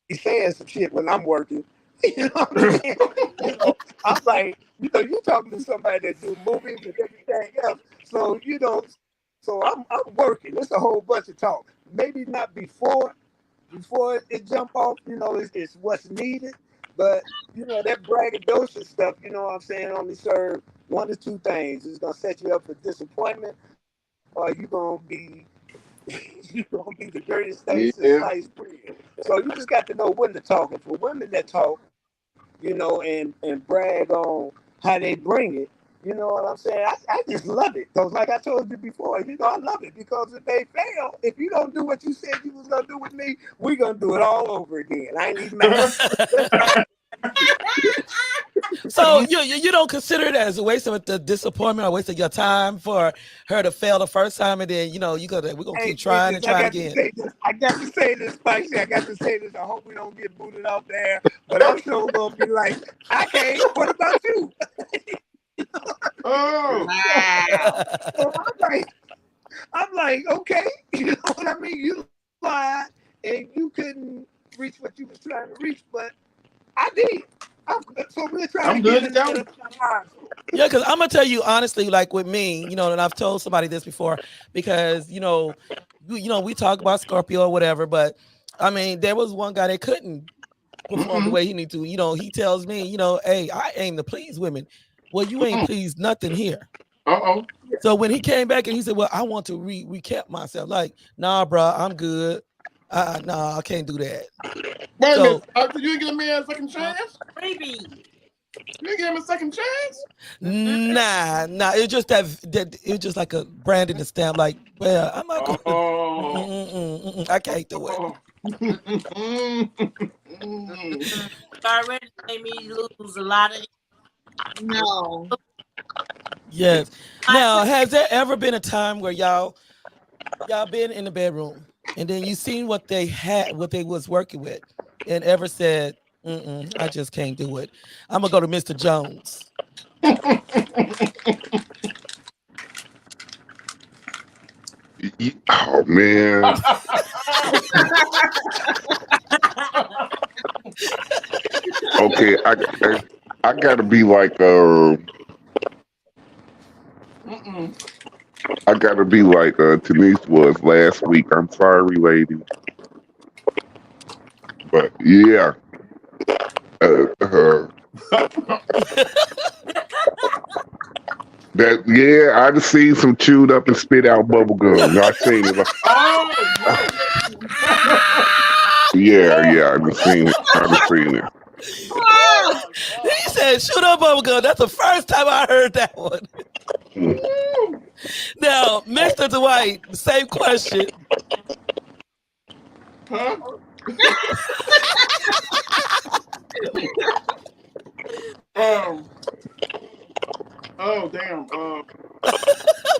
be saying some shit when I'm working. You know what I'm saying? You know, I'm like, you know, you talking to somebody that do movies and everything else. So, you know, so I'm working. It's a whole bunch of talk. Maybe not before it jump off, you know, it's what's needed. But, you know, that braggadocious stuff, you know what I'm saying, only serve one or two things. It's going to set you up for disappointment, or you're going to be the dirtiest thing since sliced bread. So you just got to know when to talk. And for women that talk, you know, and brag on how they bring it, you know what I'm saying? I just love it. Because like I told you before, you know, I love it because if they fail, if you don't do what you said you was going to do with me, we're going to do it all over again. I ain't even mad. So you don't consider it as a waste of the disappointment or waste of your time for her to fail the first time, and then, you know, we're gonna keep trying and trying again. I got to say this, Spicy. I got to say this. I hope we don't get booted off there, but I'm sure gonna be like, okay, what about you? Oh, Wow. So I'm like, okay, you know what I mean? You lied and you couldn't reach what you was trying to reach, but I did. So we're trying to get it down. Yeah, because I'm gonna tell you honestly, like with me, you know, and I've told somebody this before, because you know, we talk about Scorpio or whatever, but I mean, there was one guy that couldn't perform the way he need to. You know, he tells me, you know, hey, I aim to please women. Well, you ain't pleased nothing here. So when he came back and he said, well, I want to recap myself, like, nah, bro, I'm good. Nah, I can't do that. Wait a minute. You give a man a second chance? Maybe. You give him a second chance? Nah. It's just that it's just like a branding and stamp. Like, well, I'm not gonna. I can't do it. Already made me lose a lot of. No. Yes. Now, has there ever been a time where y'all been in the bedroom and then you seen what they was working with, and ever said, I just can't do it. I'm gonna go to Mr. Jones. Oh man. Okay, I gotta be like I gotta be like Denise was last week. I'm sorry, lady, but yeah. I just seen some chewed up and spit out bubble gum. I seen it. Yeah, I just seen it. He said, shoot up bubble gum. That's the first time I heard that one. Now, Mr. Dwight, same question. Huh? Oh damn.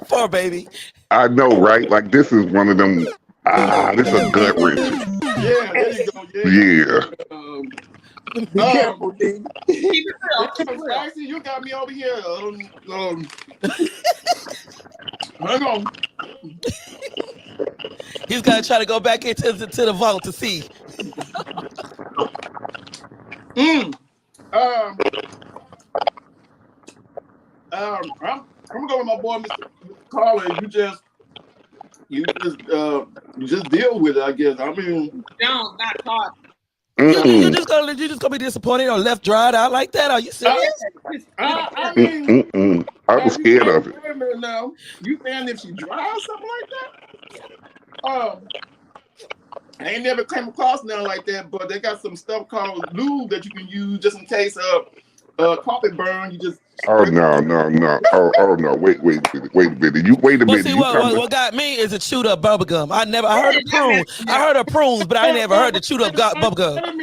Poor baby. I know, right? Like this is one of them. This is a gut wrench. Yeah, there you go. Be careful, D. Spicy, you got me over here. Hang on. He's gonna try to go back into the vault to see. I'm gonna go with my boy, Mr. Carter. You just deal with it, I guess. I mean, No, not Carter. You just gonna be disappointed or left dried out like that? Are you serious? I mean, I'm scared of it. Wait a minute now. You saying if she dry or something like that? I ain't never came across nothing like that, but they got some stuff called lube that you can use just in case of carpet burn. You just Oh no! Oh no! Wait a minute! You wait a minute! See, what got me is a chewed up bubble gum. I heard of prunes. I heard of prunes, but I never heard the chewed up bubble gum. Wait a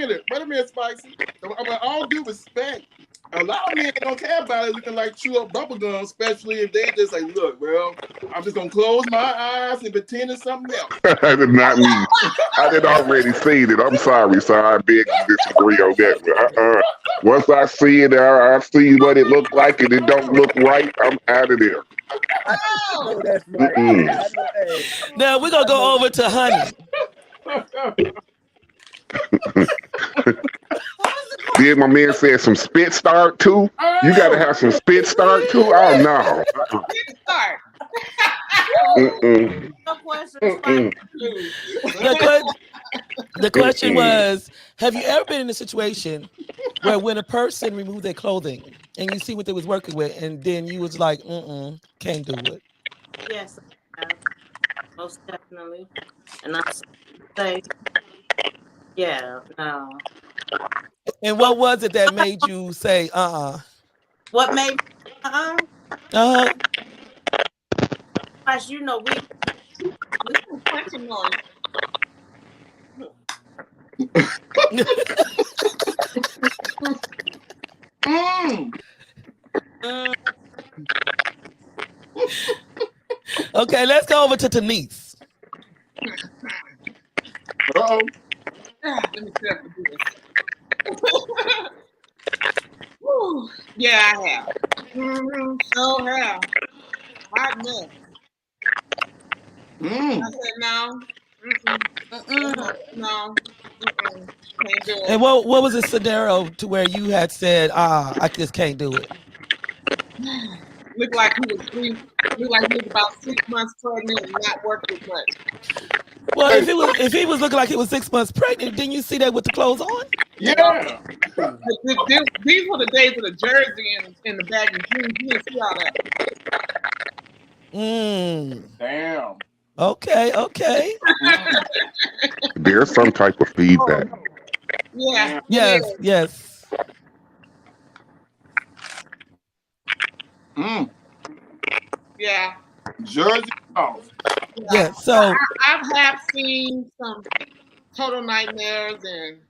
minute, Spicy. With all due respect, a lot of men don't care about it looking like chew up bubble gum, especially if they just like, look, well, I'm just gonna close my eyes and pretend it's something else. I did not mean. I did already see it. I'm sorry, sir. I beg to disagree on that. Once I see it, I see what it looked like, and it don't look right. I'm out of there. Oh, that's right. Now we're gonna go over to Honey. Then my man said some spit start too. You got to have some spit start too. Oh no. Start. Mm-mm. No question. Mm-mm. The question was, have you ever been in a situation where when a person removed their clothing and you see what they was working with, and then you was like, can't do it? Yes, I have. Most definitely. And I say, yeah, no. And what was it that made you say, What made me, Uh-huh. As you know, we Punching noise. Okay, let's go over to Denise. Uh-oh. Let me see if I can do this. Whew. Yeah, I have. So have. Hot mess. I said no. No. Can't do it. And what was the scenario to where you had said, I just can't do it? Looked like he was about 6 months pregnant and not working much. Well, if he was looking like he was 6 months pregnant, didn't you see that with the clothes on? Yeah. These were the days of the jersey and the baggy jeans. You didn't see all that. Damn. Okay. There's some type of feedback. Yeah. Yes. Yeah. Jersey off. Yeah. So I have seen some total nightmares and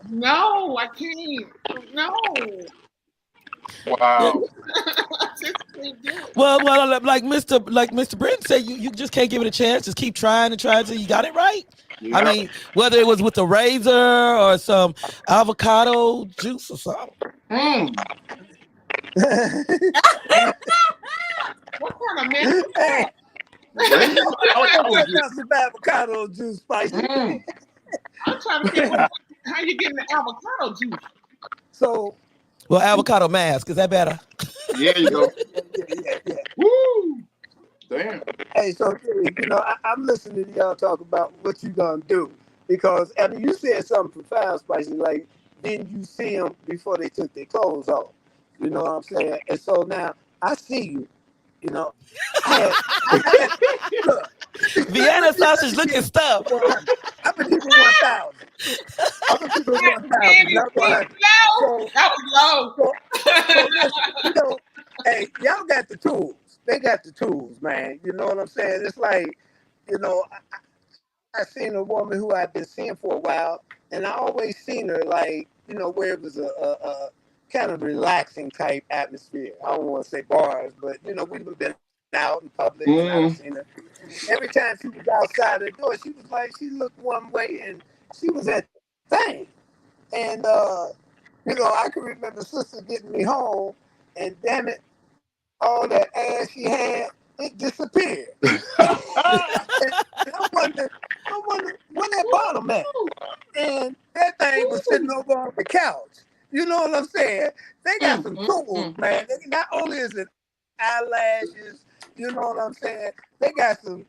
no, I can't. No. Wow. Well, like Mr. Brent said, you just can't give it a chance. Just keep trying and trying until you got it right. Yeah. I mean, whether it was with a razor or some avocado juice or something. What kind of man? Hey, I got some avocado juice spicy. I'm trying to figure out how you getting the avocado juice. So, well, avocado mask, is that better? Yeah, you go. Yeah. Woo! Damn. Hey, so I'm listening to y'all talk about what you gonna do, because after you said something profound, spicy, like didn't you see them before they took their clothes off? You know what I'm saying? And so now I see you. You know, look, Vienna sausage looking stuff. I'm gonna keep it 1,000. That was low. So, hey, y'all got the tools. They got the tools, man. You know what I'm saying? It's like, I seen a woman who I've been seeing for a while, and I always seen her like, where it was a kind of relaxing type atmosphere. I don't want to say bars, but we've been out in public, and I've seen her. Every time she was outside the door, she was like, she looked one way, and she was at the thing. And I can remember sister getting me home, and damn it, all that ass she had, it disappeared. And I wonder where that bottom at. And that thing was sitting over on the couch. You know what I'm saying? They got some tools, man. Not only is it eyelashes, you know what I'm saying? They got some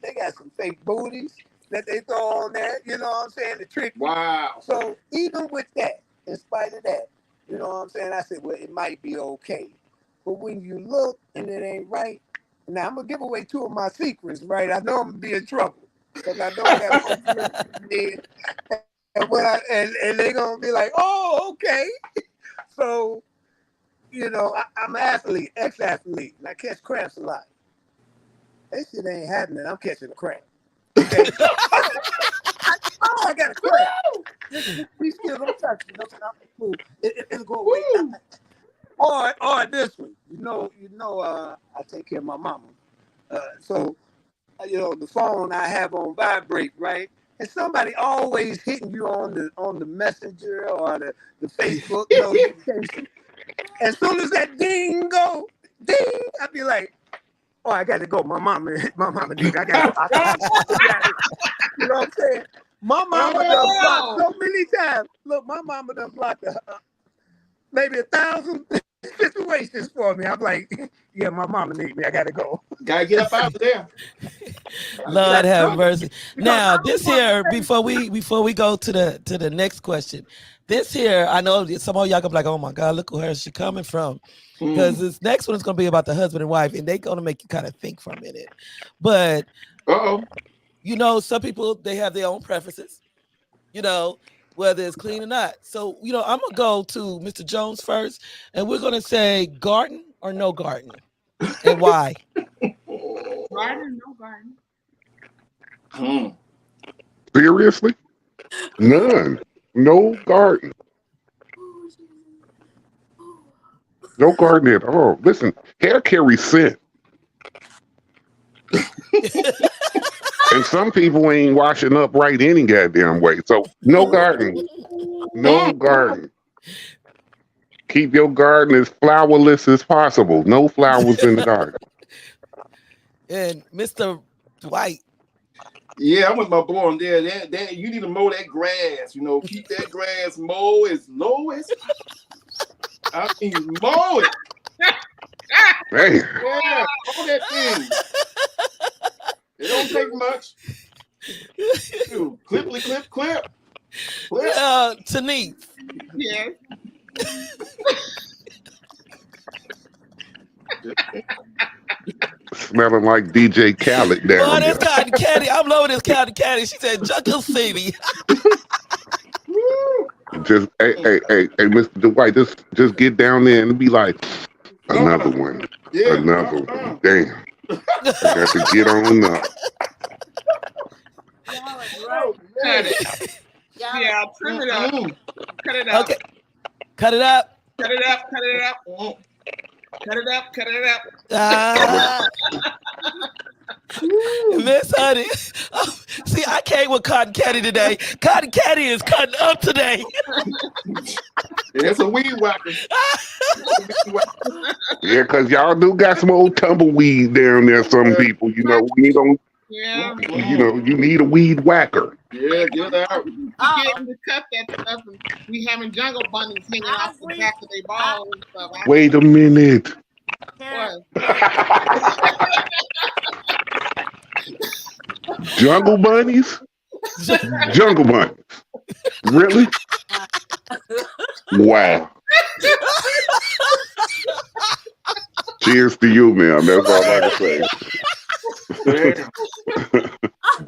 fake booties that they throw on there. You know what I'm saying? The trick. Wow. So even with that, in spite of that, you know what I'm saying? I said, well, it might be okay. But when you look and it ain't right, now I'm gonna give away two of my secrets, right? I know I'm gonna be in trouble because I know I got and they're gonna be like, oh, okay. So, I'm an athlete, ex-athlete, and I catch cramps a lot. That shit ain't happening. I'm catching a cramp. Okay? I got a cramp. These skills don't touch me. It'll go away. Or this one. I take care of my mama. So the phone I have on vibrate, right? And somebody always hitting you on the messenger or the Facebook notification. As soon as that ding go, ding, I'd be like, oh, I got to go. My mama, dude, I got to go. You know what I'm saying? My mama done blocked so many times. Look, my mama done blocked maybe 1,000 situations for me. I'm like, yeah, my mama need me. I gotta go. Gotta get up out of there. Lord have mercy. Now, this here, before we go to the next question, this here, I know some of y'all gonna be like, oh my God, look where she coming from. Because this next one is gonna be about the husband and wife, and they're gonna make you kind of think for a minute. But you know, some people they have their own preferences, you know, whether it's clean or not. So, you know, I'm gonna go to Mr. Jones first, and we're gonna say garden or no garden, and why? Garden, no garden. Seriously? None. No garden. No garden at all. Listen, hair carries scent. And some people ain't washing up right any goddamn way. So no garden. No garden. Keep your garden as flowerless as possible. No flowers in the garden. And Mr. Dwight. Yeah, I'm with my boy on there. That you need to mow that grass. You know, keep that grass mow as low as I mean, mow it. Hey. Yeah, mow that thing. It don't take much. Dude, clip. Tanise. Yes. Smelling like DJ Khaled down Oh, there. that's Cotton Candy. I'm loving this Cotton Candy. She said Jungle City. Just hey, Mr. Dwight, just get down there and be like, another one. Another one. Damn. I got to get on up. Yeah, trim it up. Cut it up. Okay. Cut it up. Cut it up. Cut it up. Cut it up. Cut it up. Miss Honey. Oh, see, I came with Cotton Candy today. Cotton Candy is cutting up today. It's a weed whacker. Yeah, because y'all do got some old tumbleweed down there. Some people, you know, we don't. Yeah. You know, you need a weed whacker. Yeah, get out. Getting to cut that stuff and we having jungle bunnies hanging off the back of their balls and stuff. Wait a minute. Jungle bunnies? Jungle bunnies. Really? Wow. Cheers to you, man. That's all I can say.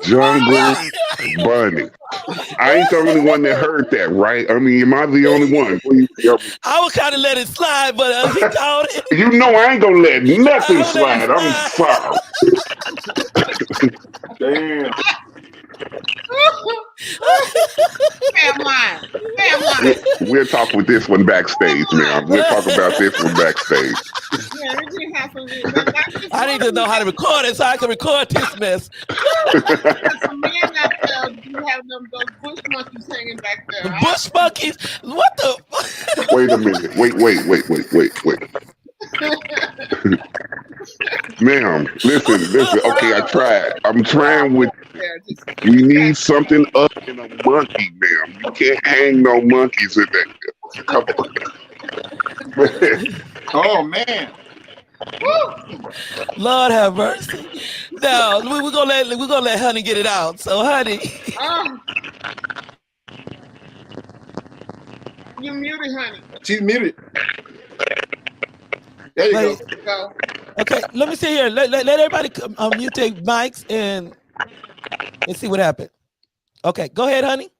Jungle bunny. I ain't the only one that heard that, right? I mean, am I the only one? Please help me. I was kind of let it slide, but he called it. You know I ain't gonna let nothing slide. I'm sorry. Damn. We'll talk with this one backstage, man. We'll talk about this one backstage. I need to know how to record it so I can record this mess. You have those bush monkeys hanging back there. Bush monkeys? What the? Wait a minute. Wait. Ma'am, listen. Okay, I tried. I'm trying with. We need something other than a monkey, ma'am. You can't hang no monkeys in there. Come on. Oh man. Lord have mercy. Now we're gonna let Honey get it out. So Honey. You muted, Honey. She's muted. There you go. Okay, let me see here. Let everybody mute their mics and let's see what happened. Okay, go ahead, Honey.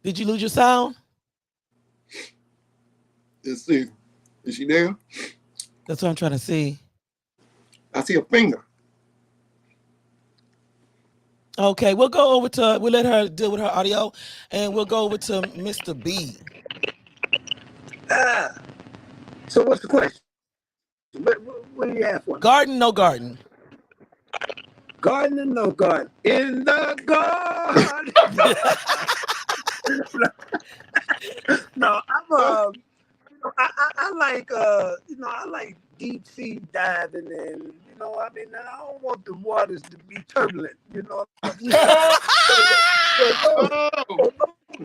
Did you lose your sound? Let's see. Is she there? That's what I'm trying to see. I see a finger. Okay, we'll let her deal with her audio, and we'll go over to Mr. B. So what's the question? What do you ask for? Garden, no garden. Garden and no garden. In the garden. No, I like deep sea diving, and you know, I mean, I don't want the waters to be turbulent. You know what I'm saying?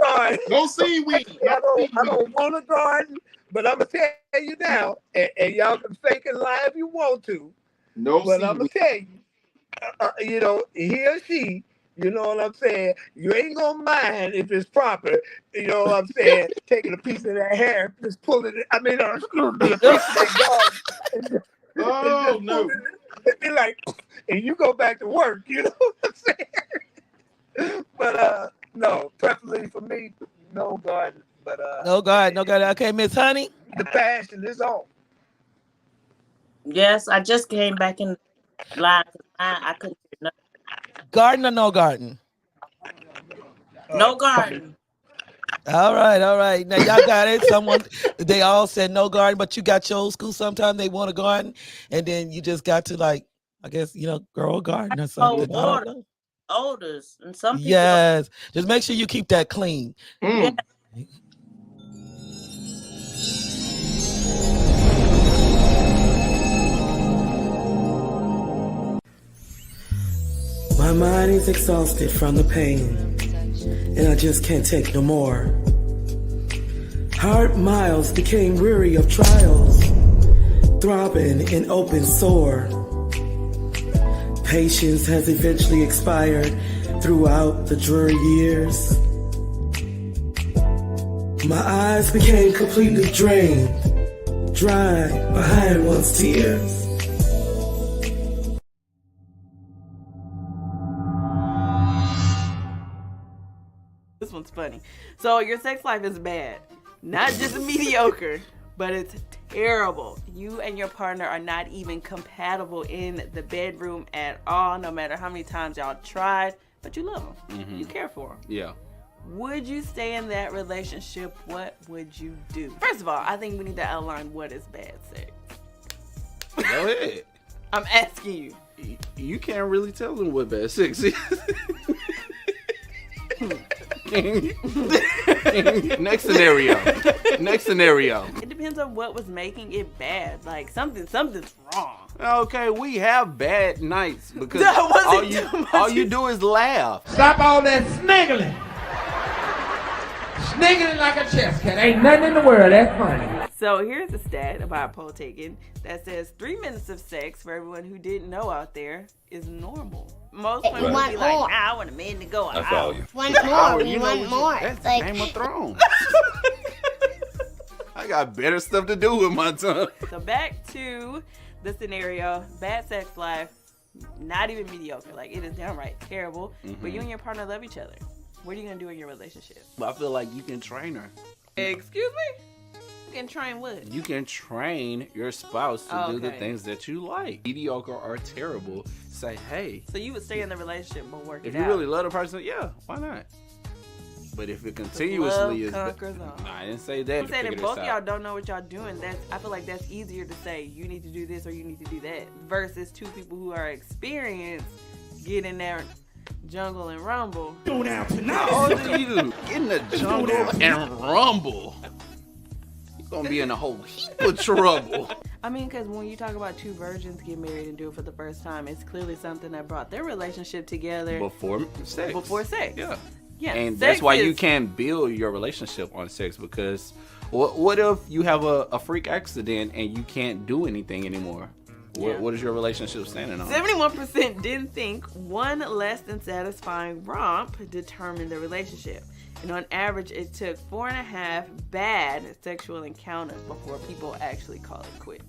Oh, no seaweed. I don't want a garden, but I'm gonna tell you now, and y'all can fake and lie if you want to. No But I'm gonna seaweed. tell you, you know, he or she, you know what I'm saying? You ain't gonna mind if it's proper, you know what I'm saying? Taking a piece of that hair, just pulling it. I mean, excuse me, a piece of that garden. Oh no. It'd be like, and you go back to work, you know what I'm saying? But no, preferably for me, no garden. But no garden. Okay, Miss Honey. the passion is on. Yes, I just came back in line because I couldn't hear nothing. Garden or no garden? No garden. All right. Now y'all got it. They all said no garden, but you got your old school. Sometimes they want a garden, and then you just got to, like, I guess, you know, grow a garden or something. I don't know. Odors, and some people. Yes, just make sure you keep that clean. Yeah. My mind is exhausted from the pain, and I just can't take no more. Hard miles became weary of trials, throbbing in open sore. Patience has eventually expired throughout the dreary years. My eyes became completely drained, dry behind one's tears. This one's funny. So your sex life is bad. Not just mediocre, but it's terrible. You and your partner are not even compatible in the bedroom at all, no matter how many times y'all tried, but you love them. Mm-hmm. You care for them. Yeah. Would you stay in that relationship? What would you do? First of all, I think we need to outline what is bad sex. Go ahead. I'm asking you. You can't really tell them what bad sex is. Next scenario. It depends on what was making it bad. Like something's wrong. Okay, we have bad nights because all you do is laugh. Stop all that sniggling. Sniggling like a chess cat. Ain't nothing in the world that's funny. So here's a stat about a poll taken that says 3 minutes of sex, for everyone who didn't know out there, is normal. Most women would be like, nah, I want a man to go an hour. Want more, we want more. That's like Game of Thrones. I got better stuff to do with my time. So back to the scenario, bad sex life, not even mediocre. Like, it is downright terrible, but you and your partner love each other. What are you going to do in your relationship? I feel like you can train her. Excuse me? You can train what? You can train your spouse to do the things that you like. Mediocre or terrible, say, hey. So you would stay in the relationship but work it out? If you really love the person, yeah, why not? But if it continuously is... Nah, I didn't say that. I'm saying if both y'all don't know what y'all doing, I feel like that's easier to say, you need to do this or you need to do that, versus two people who are experienced get in there jungle and rumble. Go down tonight. How old are you? Get in the jungle and rumble. You're going to be in a whole heap of trouble. I mean, because when you talk about two virgins get married and do it for the first time, it's clearly something that brought their relationship together. Before sex. Yeah. Yeah. And that's why you can't build your relationship on sex, because what if you have a freak accident and you can't do anything anymore? Yeah. What is your relationship standing on? 71% didn't think one less than satisfying romp determined the relationship. And on average, it took 4.5 bad sexual encounters before people actually call it quits.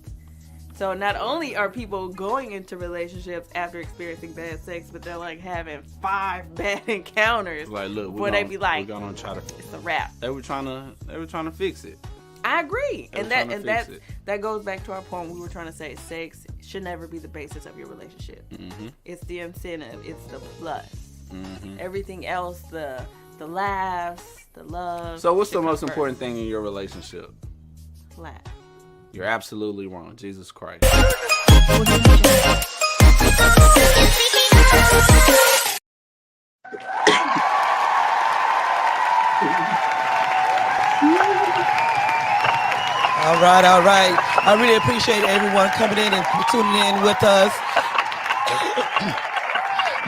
So not only are people going into relationships after experiencing bad sex, but they're like having 5 bad encounters. Like, look, they be like, we're gonna try to. It's a wrap. They were trying to fix it. I agree, and that goes back to our point. We were trying to say sex should never be the basis of your relationship. Mm-hmm. It's the incentive. It's the plus. Mm-hmm. Everything else, the laughs, the love. So what's the most important thing in your relationship? Laugh. You're absolutely wrong. Jesus Christ. All right, all right. I really appreciate everyone coming in and tuning in with us.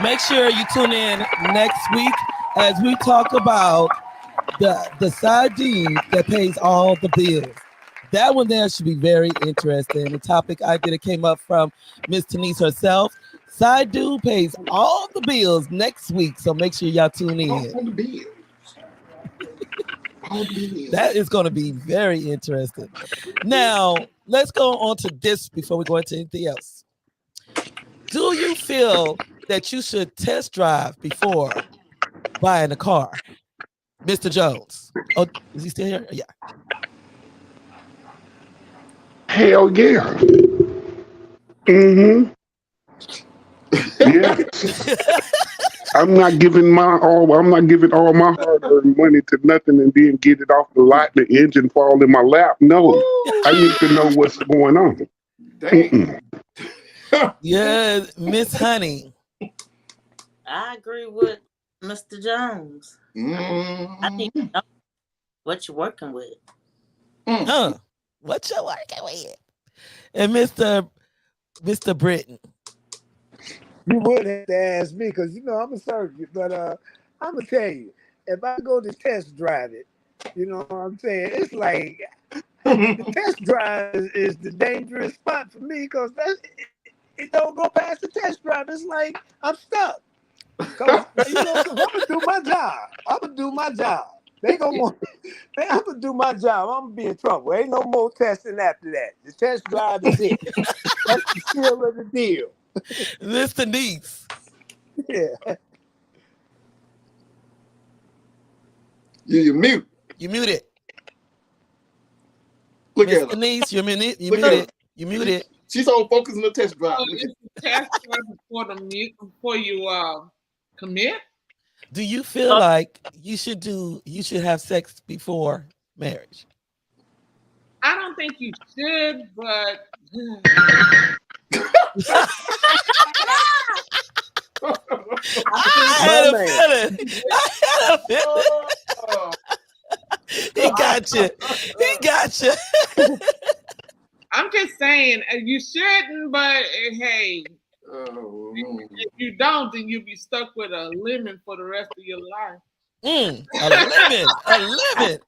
Make sure you tune in next week as we talk about the side dude that pays all the bills. That one there should be very interesting. The topic idea that came up from Miss Denise herself. Side dude pays all the bills next week, so make sure y'all tune in. All the bills. That is going to be very interesting. Now, let's go on to this before we go into anything else. Do you feel that you should test drive before buying a car? Mr. Jones. Oh, is he still here? Yeah. Hell yeah. Mm-hmm. Yes. I'm not giving all my hard-earned money to nothing and then get it off the lot and the engine fall in my lap. No. I need to know what's going on. Yeah, Miss Honey. I agree with Mr. Jones. I think you know what you're working with. Huh? What you working with? And Mr. Britton. You would have to ask me because I'm a surgeon, but I'm gonna tell you, if I go to test drive it, you know what I'm saying? It's like the test drive is the dangerous spot for me because it don't go past the test drive. It's like I'm stuck. Cause I'm gonna do my job. I'm gonna do my job. I'm gonna do my job. I'm gonna be in trouble. Ain't no more testing after that. The test drive is it. That's the seal of the deal. Miss Denise. Yeah. You mute. You muted. Look Miss at her. Denise, you muted. You Look at muted. her. You muted. She's so focused on the test drive. So it's a test drive before you commit. Do you feel like you should have sex before marriage? I don't think you should, but I had a feeling. He got you. He got you. I'm just saying you shouldn't. But hey, if you don't, then you'll be stuck with a lemon for the rest of your life. A lemon. A lemon.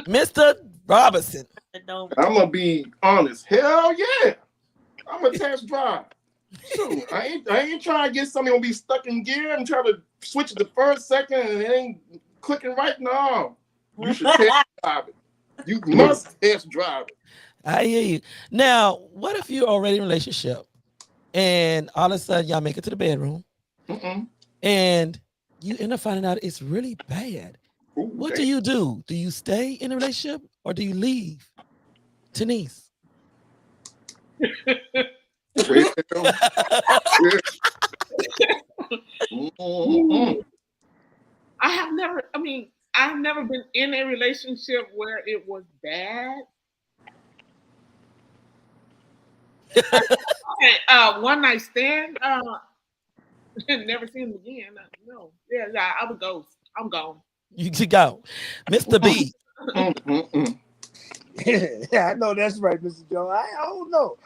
Mr. Robinson. I'm gonna be honest. Hell yeah, I'm a test drive. Shoot, I ain't trying to get something gonna be stuck in gear. I'm trying to switch it the first second and it ain't clicking right. No, you should test drive it. You must test drive it. I hear you. Now, what if you're already in a relationship and all of a sudden y'all make it to the bedroom and you end up finding out it's really bad? What do you do? Do you stay in a relationship or do you leave? Denise. I've never been in a relationship where it was bad. Okay, one night stand. Never seen him again. No. Yeah, I would go. I'm gone. You should go. Mr. B. Yeah, I know that's right, Mr. Jones. I don't know.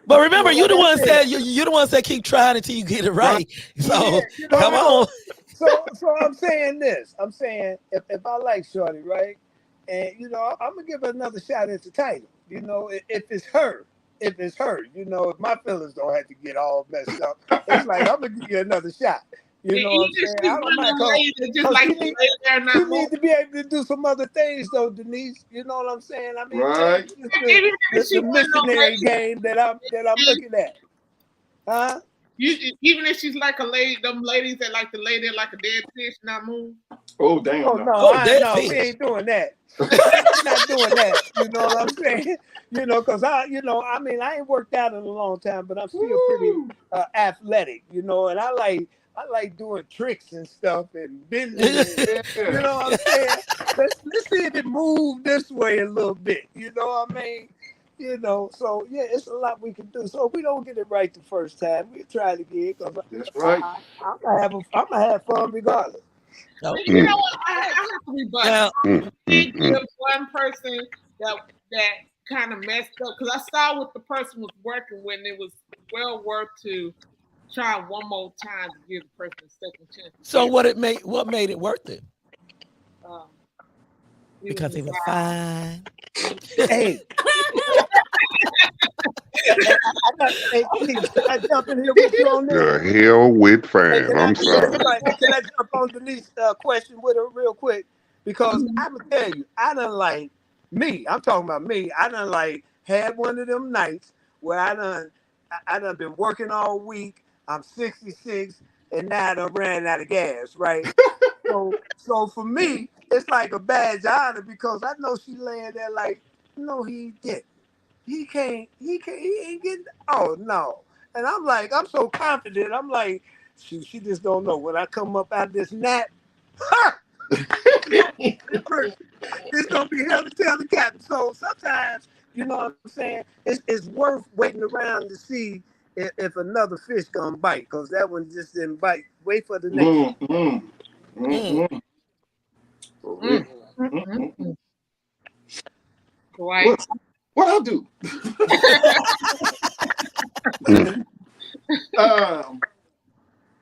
But remember, you the one said you the one said keep trying until you get it right. So come on. So I'm saying this. I'm saying if I like Shorty, right, and I'm gonna give her another shot at the title. If it's her, if my feelings don't have to get all messed up, it's like I'm gonna give you another shot. You know what I'm saying? I don't mind she needs to be able to do some other things, though, Denise. You know what I'm saying? I mean, right. The missionary game that I'm looking at, huh? Even if she's like a lady, them ladies that like to lay there like a dead fish, not move. Oh damn! Oh no, we ain't doing that. We're not doing that. You know what I'm saying? Because I ain't worked out in a long time, but I'm still pretty athletic. And I like doing tricks and stuff and business. You know what I'm saying? Let's see if it moves this way a little bit. You know what I mean? So yeah, it's a lot we can do. So if we don't get it right the first time, we'll try it again. That's right. I'm gonna have fun regardless. You know what? I have to rebut. I did give one person that kind of messed up because I saw what the person was working with, and it was well worth to try one more time to give the person a second chance. So what made it worth it? Because he was fine. Hey. Can I jump in here with you on this? The hell with fine. I'm sorry. Can I jump on Denise's question with her real quick? Because I'm gonna tell you, I done like me. I'm talking about me. I done like had one of them nights where I done been working all week. I'm 66, and now I done ran out of gas. Right. So for me, it's like a badge of honor because I know she laying there like, no, he didn't. He ain't getting, oh no. And I'm like, I'm so confident. I'm like, she just don't know. When I come up out of this nap, it's gonna be hell to tell the captain. So sometimes, you know what I'm saying, it's worth waiting around to see if another fish gonna bite, because that one just didn't bite. Wait for the next Right. What I'll do?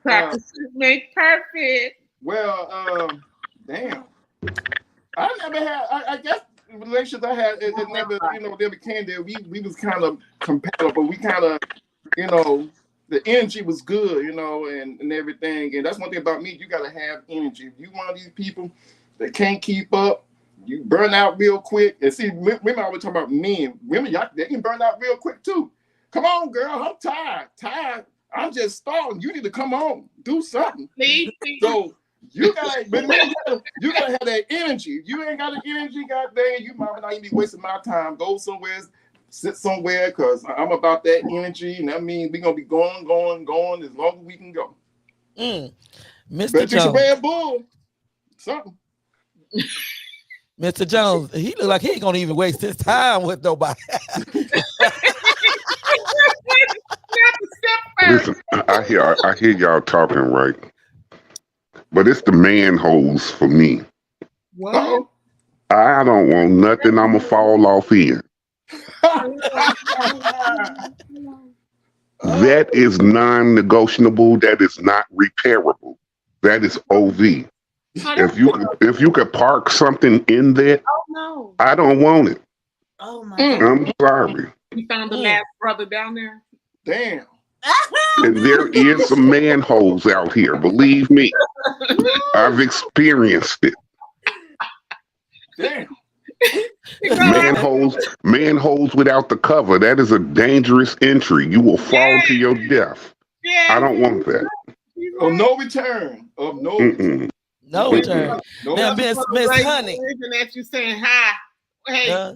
Practice make perfect. Well, damn. I never had. I guess relationships I had, it never, never came there. We was kind of compatible. We kind of, the energy was good, and everything. And that's one thing about me. You gotta have energy. If you one of these people that can't keep up, you burn out real quick. And see, women always talk about men. Women, they can burn out real quick too. Come on, girl, I'm tired. I'm just stalling. You need to come on, do something. So you gotta have that energy. If you ain't got the energy, goddamn, you might not even be wasting my time. Go somewhere, sit somewhere, because I'm about that energy, and that means we're gonna be going as long as we can go. Mr. Jones. Red Bull, something. Mr. Jones, he look like he ain't gonna even waste his time with nobody. Listen, I hear y'all talking, right? But it's the manholes for me. What? I don't want nothing I'ma fall off in. That is non-negotiable. That is not repairable. That is OV. If you could park something in there, I don't want it. Oh my God. I'm sorry. You found the last brother down there? Damn. And there is some manholes out here. Believe me, I've experienced it. Damn. Manholes without the cover. That is a dangerous entry. You will fall to your death. I don't want that. Of no return. No return. Now, Miss Honey. That you saying hi. Hey.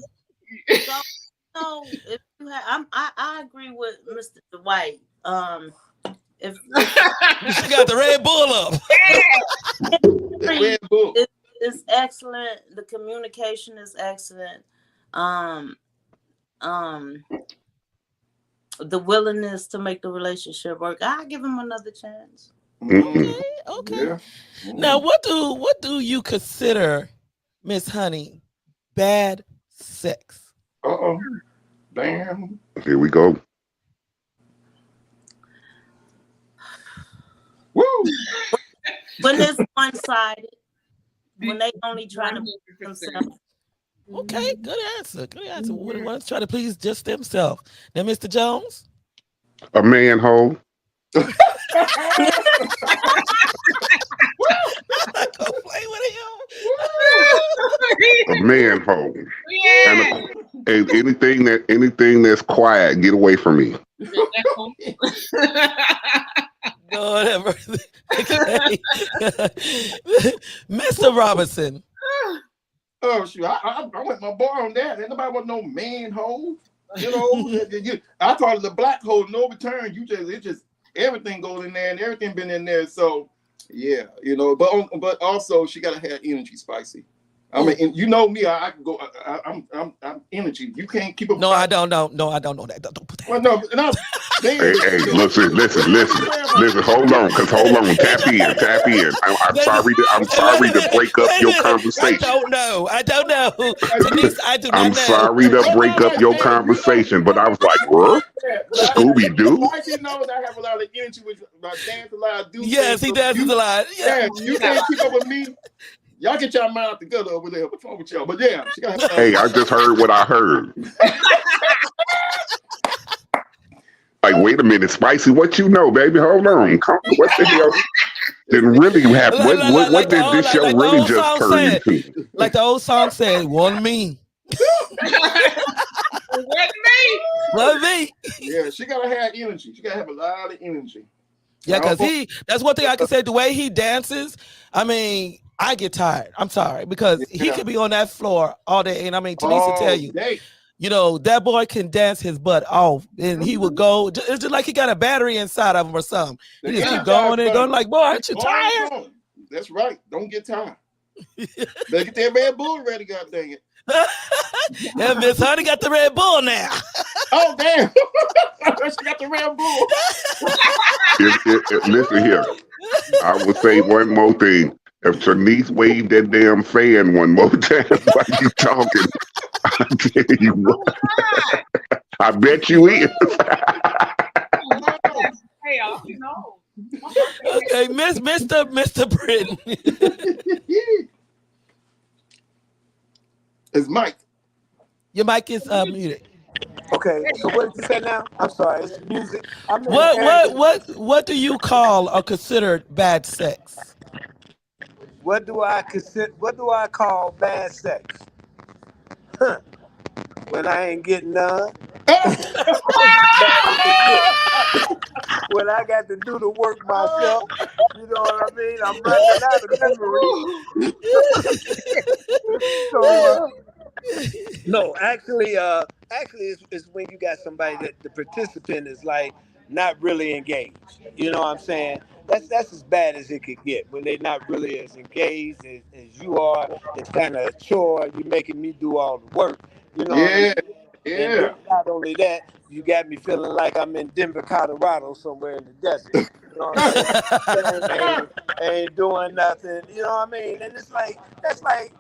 So if you have, I agree with Mr. Dwight. If she got the Red Bull up. Red Bull. It's excellent. The communication is excellent. The willingness to make the relationship work. I give him another chance. Okay. Yeah. Now, what do you consider, Miss Honey, bad sex? Damn. Here we go. Woo! When it's one-sided, when they only trying to please themselves. Okay, good answer. When they want to try to please just themselves. Now, Mr. Jones? A manhole. I'm not gonna play with him. A manhole. And anything that's quiet, get away from me. Lord have mercy. Okay. Mr. Robinson. Oh shoot! I went my boy on that. Ain't nobody want no manhole. I call it the black hole, no return. It just everything goes in there, and everything been in there. So yeah, but also she gotta have energy, spicy. I mean, you know me. I can go. I'm energy. You can't keep up. No, I don't know. No, I don't know that. Don't put that. Well, no. Hey, listen. Hold on, tap in. I'm sorry to break up your conversation. I don't know. Denise, I do not know. I'm sorry to break up your conversation, but I was like, what? Scooby Doo? He knows I have a lot of energy with my dance a lot. Yes, he dances a lot. Yeah, you can't keep up with me. Y'all get your mind together over there. What's wrong with y'all? But yeah, she got. Hey, I just heard what I heard. Like, wait a minute, Spicy, what you know, baby? Hold on. What the hell didn't really happen? What did this show really just turn into? Like the old song said, "One me." What me? Yeah, she gotta have energy. She gotta have a lot of energy. Yeah, because that's one thing I can say. The way he dances, I mean, I get tired. I'm sorry, because he could be on that floor all day. And I mean, Denise will tell you, you know, that boy can dance his butt off, and he would go. It's just like he got a battery inside of him or something. He just keep going and going. Like, boy, aren't you tired? That's right. Don't get tired. Better get that Red Bull ready. God dang it. And Miss Honey got the Red Bull now. Oh damn! She got the Red Bull. Listen here. I will say one more thing. If Shanice waved that damn fan one more time while you talking, I tell you what. I bet you is. Hey, you know. Okay, Mr. Britton. It's Mike. Your mic is muted. Okay, so what did you say now? I'm sorry, it's music. What do you call or consider bad sex? What do I call bad sex? Huh. When I ain't getting none. When I got to do the work myself, you know what I mean? I'm running out of memory. So, no, actually, it's when you got somebody that the participant is like not really engaged. You know what I'm saying? That's as bad as it could get when they're not really as engaged as you are. It's kind of a chore. You're making me do all the work. You know what I mean? Yeah. And then not only that, you got me feeling like I'm in Denver, Colorado, somewhere in the desert. You know what I'm saying? ain't doing nothing. You know what I mean? And it's like, that's like,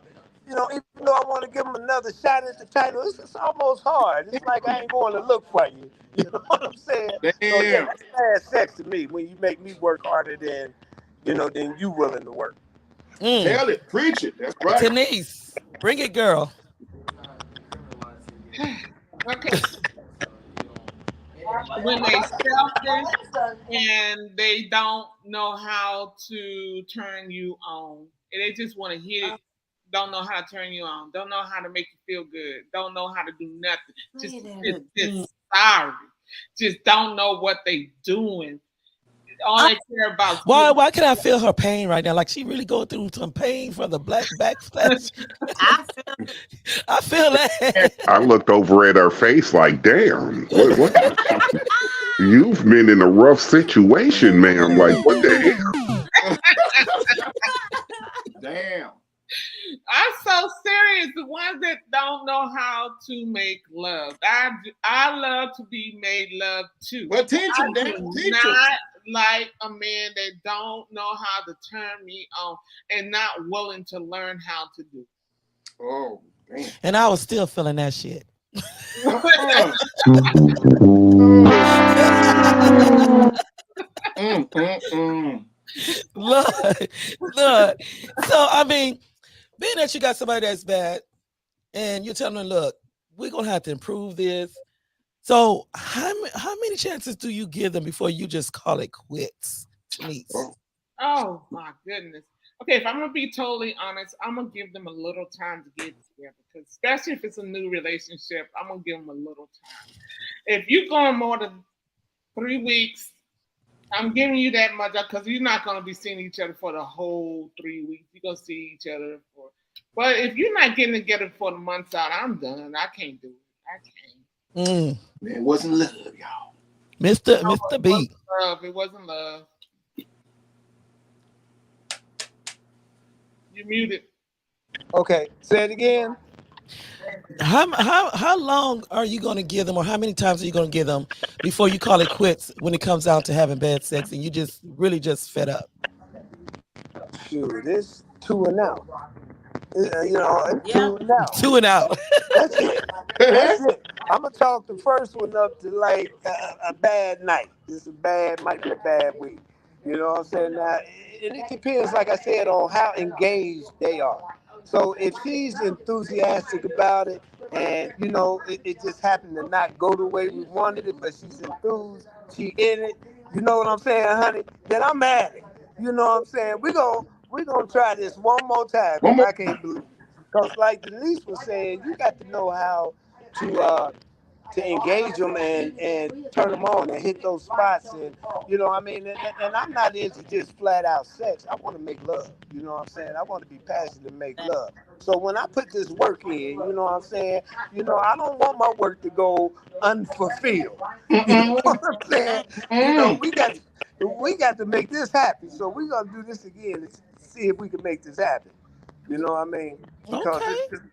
you know, even though I want to give them another shot at the title, it's almost hard. It's like I ain't going to look for you. You know what I'm saying? Damn. So yeah, that's bad sex to me when you make me work harder than you willing to work. Tell it, preach it. That's right. Denise, bring it, girl. Okay. When they selfish and they don't know how to turn you on, and they just want to hit it, don't know how to turn you on, don't know how to make you feel good, don't know how to do nothing. Just sorry. Just don't know what they doing. All they care about. Why can I feel her pain right now? Like she really going through some pain from the black backslash. I feel that. I looked over at her face like, damn, what? You've been in a rough situation, ma'am. Like, what the hell? Damn. I'm so serious. The ones that don't know how to make love. I love to be made love to. Well, teach them, not like a man that don't know how to turn me on and not willing to learn how to do. Oh, damn. And I was still feeling that shit. Look. So I mean, being that you got somebody that's bad, and you're telling them, look, we're gonna have to improve this. So how many chances do you give them before you just call it quits? Denise? Oh my goodness. Okay, if I'm gonna be totally honest, I'm gonna give them a little time to get together. Because especially if it's a new relationship, I'm gonna give them a little time. If you're going more than 3 weeks, I'm giving you that much because you're not gonna be seeing each other for the whole 3 weeks. You're gonna see each other for. But if you're not getting together for the months out, I'm done. I can't do it. I can't. Man, it wasn't love, y'all. Mr. B. It wasn't love. You muted. Okay, say it again. How long are you going to give them, or how many times are you going to give them before you call it quits when it comes down to having bad sex and you just really just fed up? Shoot, it's 2 and out. Two and out. 2 and out. That's it. That's it. I'm gonna talk the first one up to like a bad night. Might be a bad week. You know what I'm saying? Now, and it depends, like I said, on how engaged they are. So if she's enthusiastic about it, and it just happened to not go the way we wanted it, but she's enthused, she in it. You know what I'm saying, honey? Then I'm at it. You know what I'm saying? We're gonna try this one more time. I can't believe it. Because like Denise was saying, you got to know how to engage them and turn them on and hit those spots. And and I'm not into just flat out sex. I want to make love. You know what I'm saying? I want to be passionate and make love. So when I put this work in, you know what I'm saying? I don't want my work to go unfulfilled. You know what I'm saying? We got to make this happen. So we're gonna do this again and see if we can make this happen. You know what I mean? Because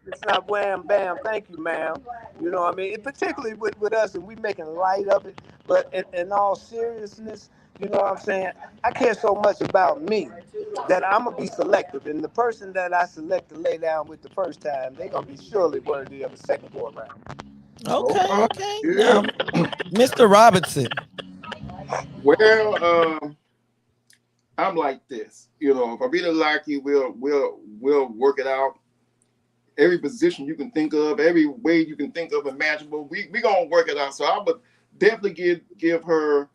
it's not wham, bam, thank you, ma'am. You know what I mean? And particularly with us, and we making light of it. But in all seriousness, you know what I'm saying? I care so much about me that I'm going to be selective. And the person that I select to lay down with the first time, they're going to be surely worthy of a second go around. Okay. Yeah. Mr. Robinson. Well, I'm like this. If I really like you, we'll work it out. Every position you can think of, every way you can think of imaginable, we gonna work it out. So I would definitely give her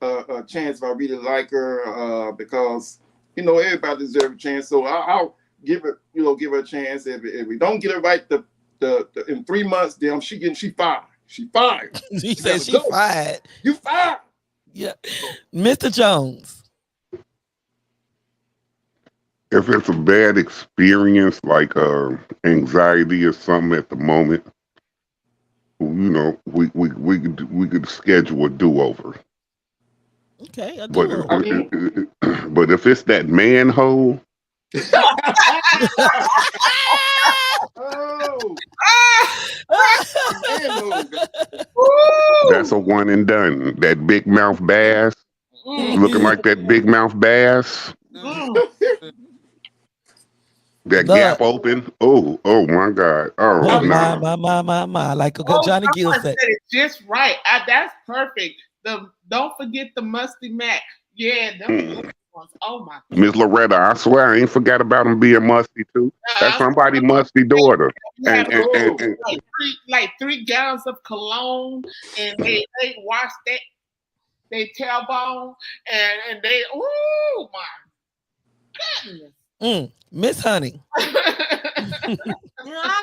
a chance if I really like her, because everybody deserves a chance. So I'll give her a chance. If we don't get it right, the in 3 months, then she fired. She fired. She said she fired. You fired. Yeah, Mr. Jones. If it's a bad experience, like anxiety or something at the moment, we could schedule a do-over. Okay, a do-over. But if it's that manhole, that's a one and done. That big mouth bass, looking like that big mouth bass. That gap open. Oh my God. Oh no. My. Like Johnny Gill said. It just right. That's perfect. Don't forget the musty mac. Yeah, them ones. Oh my God. Miss Loretta, I swear I ain't forgot about him being musty too. That's somebody's musty daughter. And like 3 gallons of cologne, and they wash they tailbone, and they oh my goodness. Miss Honey. I'll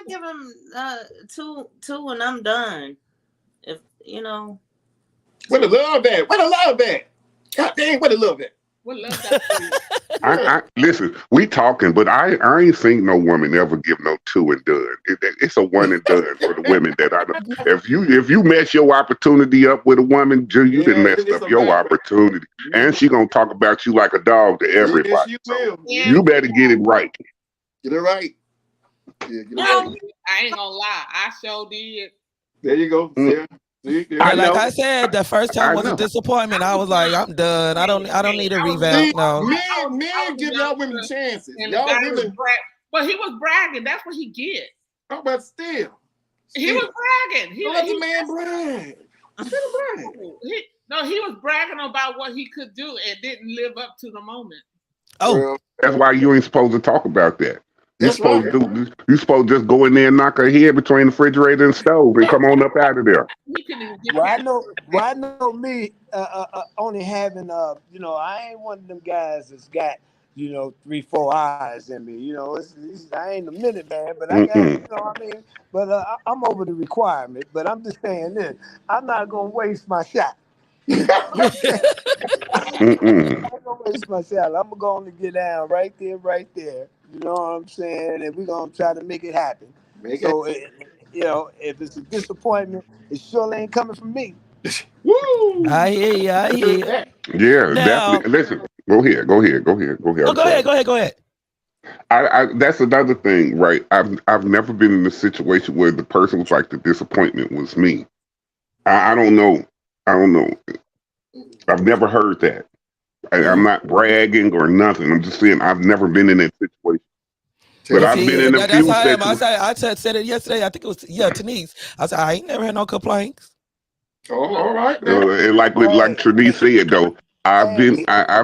give him two and I'm done. If Where the love at? Where the love at? God dang, where the love at? What love that? I listen, we talking, but I ain't seen no woman ever give no 2 and done. It's a 1 and done for the women that I know. If you mess your opportunity up with a woman, you done messed up your opportunity. And she gonna talk about you like a dog to everybody. So you better get it right. Get it right. Yeah, get it right. I ain't gonna lie, I sure did. There you go. Yeah. I said, the first time was a disappointment. I was like, I'm done. I don't need a revamp. No. Men give y'all women chances. Y'all really, but he was bragging. That's what he get. Oh, but still. He was bragging. He let the man brag. He was bragging about what he could do and didn't live up to the moment. Oh, well, that's why you ain't supposed to talk about that. You supposed to just go in there and knock her head between the refrigerator and stove and come on up out of there. Well, I know me only having I ain't one of them guys that's got 3-4 eyes in me. I ain't a minute man, but I got what I mean. But I'm over the requirement. But I'm just saying this: I'm not gonna waste my shot. I'm gonna waste my shot. I'm gonna get down right there. You know what I'm saying? And we're gonna try to make it happen. If it's a disappointment, it sure ain't coming from me. Woo! I hear you. Yeah, definitely. Listen, go ahead. Oh, go ahead. I that's another thing, right? I've never been in a situation where the person was like the disappointment was me. I don't know. I don't know. I've never heard that. I'm not bragging or nothing. I'm just saying I've never been in that situation. But I've been in a That's few how I am. situations. I said it yesterday. I think it was Denise. I said I ain't never had no complaints. Oh, all right. And like Trinice said though, I've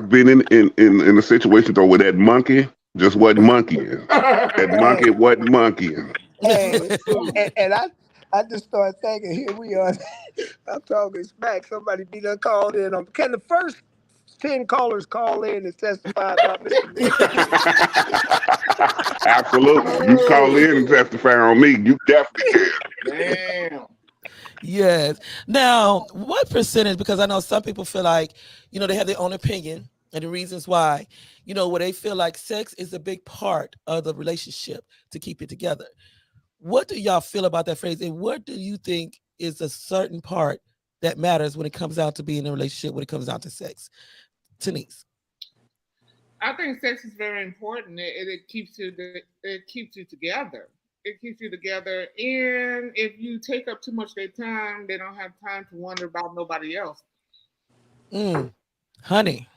been in a situation though where that monkey just wasn't monkeying. That monkey wasn't monkeying. And I just started thinking, here we are. I'm talking smack. Somebody be done called in. Can the first 10 callers call in and testify about Mr. Absolutely. You call in and testify on me. You definitely can. Damn. Yes. Now, what percentage, because I know some people feel like, they have their own opinion and the reasons why, where they feel like sex is a big part of the relationship to keep it together. What do y'all feel about that phrase? And what do you think is a certain part that matters when it comes down to being in a relationship, when it comes down to sex? Denise. I think sex is very important. It keeps you together. It keeps you together. And if you take up too much of their time, they don't have time to wonder about nobody else. Honey.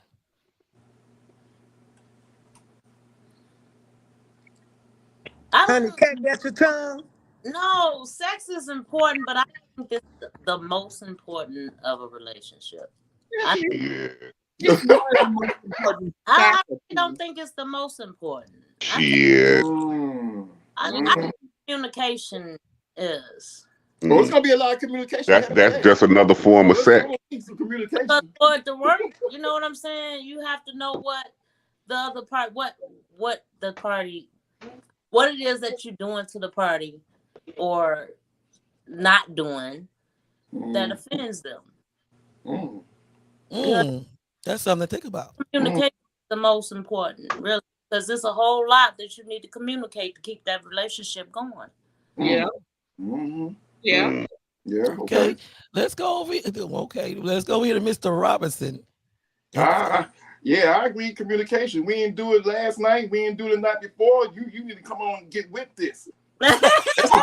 Honey, can't get your tongue. No, sex is important, but I think it's the most important of a relationship. I don't think it's the most important. I think communication is. Well, it's gonna be a lot of communication. That's just another form of sex. Communication. But for it to work, you know what I'm saying? You have to know what the other part, what it is that you're doing to the party or not doing that offends them. That's something to think about. Communication is the most important, really, because there's a whole lot that you need to communicate to keep that relationship going. Yeah. Yeah. Yeah. Okay. Let's go over here. Okay. Let's go here to Mr. Robinson. Yeah, I agree. Communication. We didn't do it last night. We didn't do it the night before. You need to come on and get with this. That's the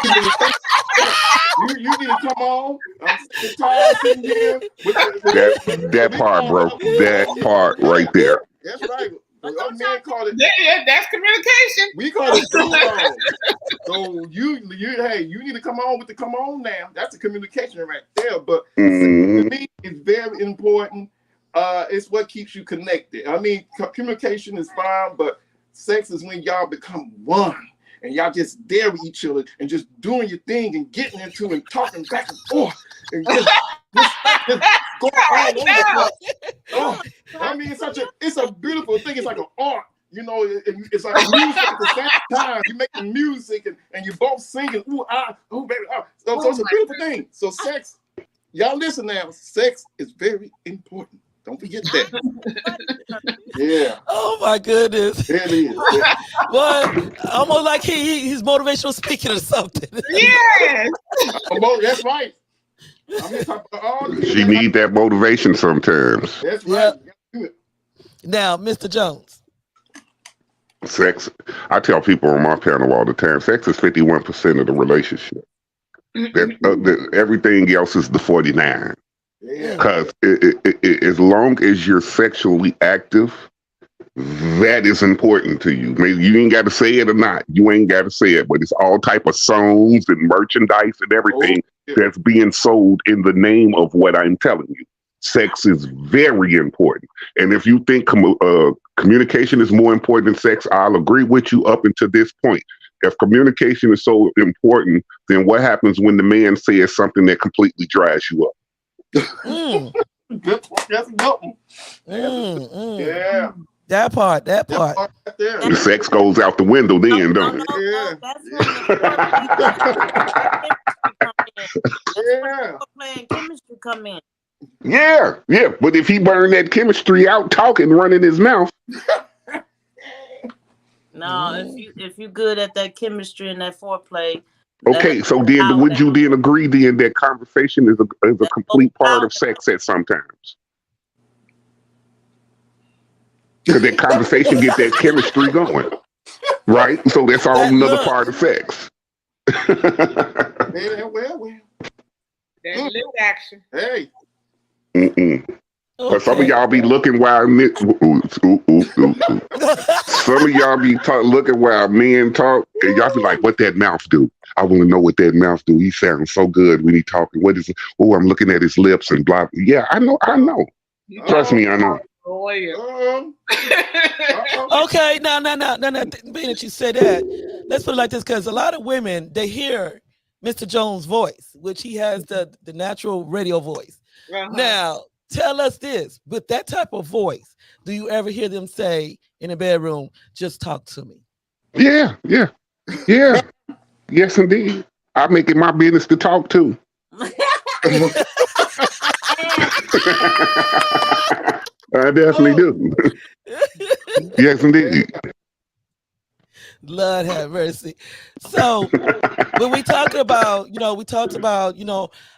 communication. You need to come on. I'm sitting here. That part, bro. That part right there. That's right. Our man called it. Yeah, that's communication. We call it phone. So you need to come on with the come on now. That's the communication right there. But to me, it's very important. It's what keeps you connected. I mean, communication is fine, but sex is when y'all become one and y'all just there with each other and just doing your thing and getting into and talking back and forth and just going all over the place. Oh, I mean, it's a beautiful thing. It's like an art. It's like music at the same time. You make the music and you both singing. Ooh, oh, baby. So it's a beautiful thing. So sex, y'all listen now. Sex is very important. Don't forget that. Yeah. Oh my goodness. It is. Well, almost like he's motivational speaking or something. Yes. That's right. She need that motivation sometimes. That's right. Yep. Now, Mr. Jones. Sex. I tell people on my panel all the time, sex is 51% of the relationship. Everything else is the 49. Because as long as you're sexually active, that is important to you. Maybe you ain't got to say it or not. You ain't got to say it, but it's all type of songs and merchandise and everything that's being sold in the name of what I'm telling you. Sex is very important. And if you think communication is more important than sex, I'll agree with you up until this point. If communication is so important, then what happens when the man says something that completely dries you up? Good point. That's a good one. Yeah. That part. Right there. The sex goes out the window then, don't it? Playing chemistry come in. Yeah. But if he burned that chemistry out, talking, running his mouth. No, if you good at that chemistry and that foreplay. Okay, so then would you then agree then that conversation is a complete part of sex at sometimes? Because that conversation get that chemistry going. Right? So that's all That another look. part of sex. Well. That lip action. Hey. Mm-mm. Okay. But some of y'all be looking while some of y'all be looking while men talk, and y'all be like, "What that mouth do?" I want to know what that mouth do. He sounds so good when he talking. What is? Oh, I'm looking at his lips and blah. Yeah, I know. Trust me, I know. Oh yeah. Okay, now, being that you said that, let's put it like this, because a lot of women, they hear Mr. Jones' voice, which he has the natural radio voice. Now, tell us this, with that type of voice, do you ever hear them say in the bedroom, just talk to me? Yeah. Yes, indeed. I make it my business to talk to. I definitely do. Yes, indeed. Lord have mercy. So when we talk about, we talked about,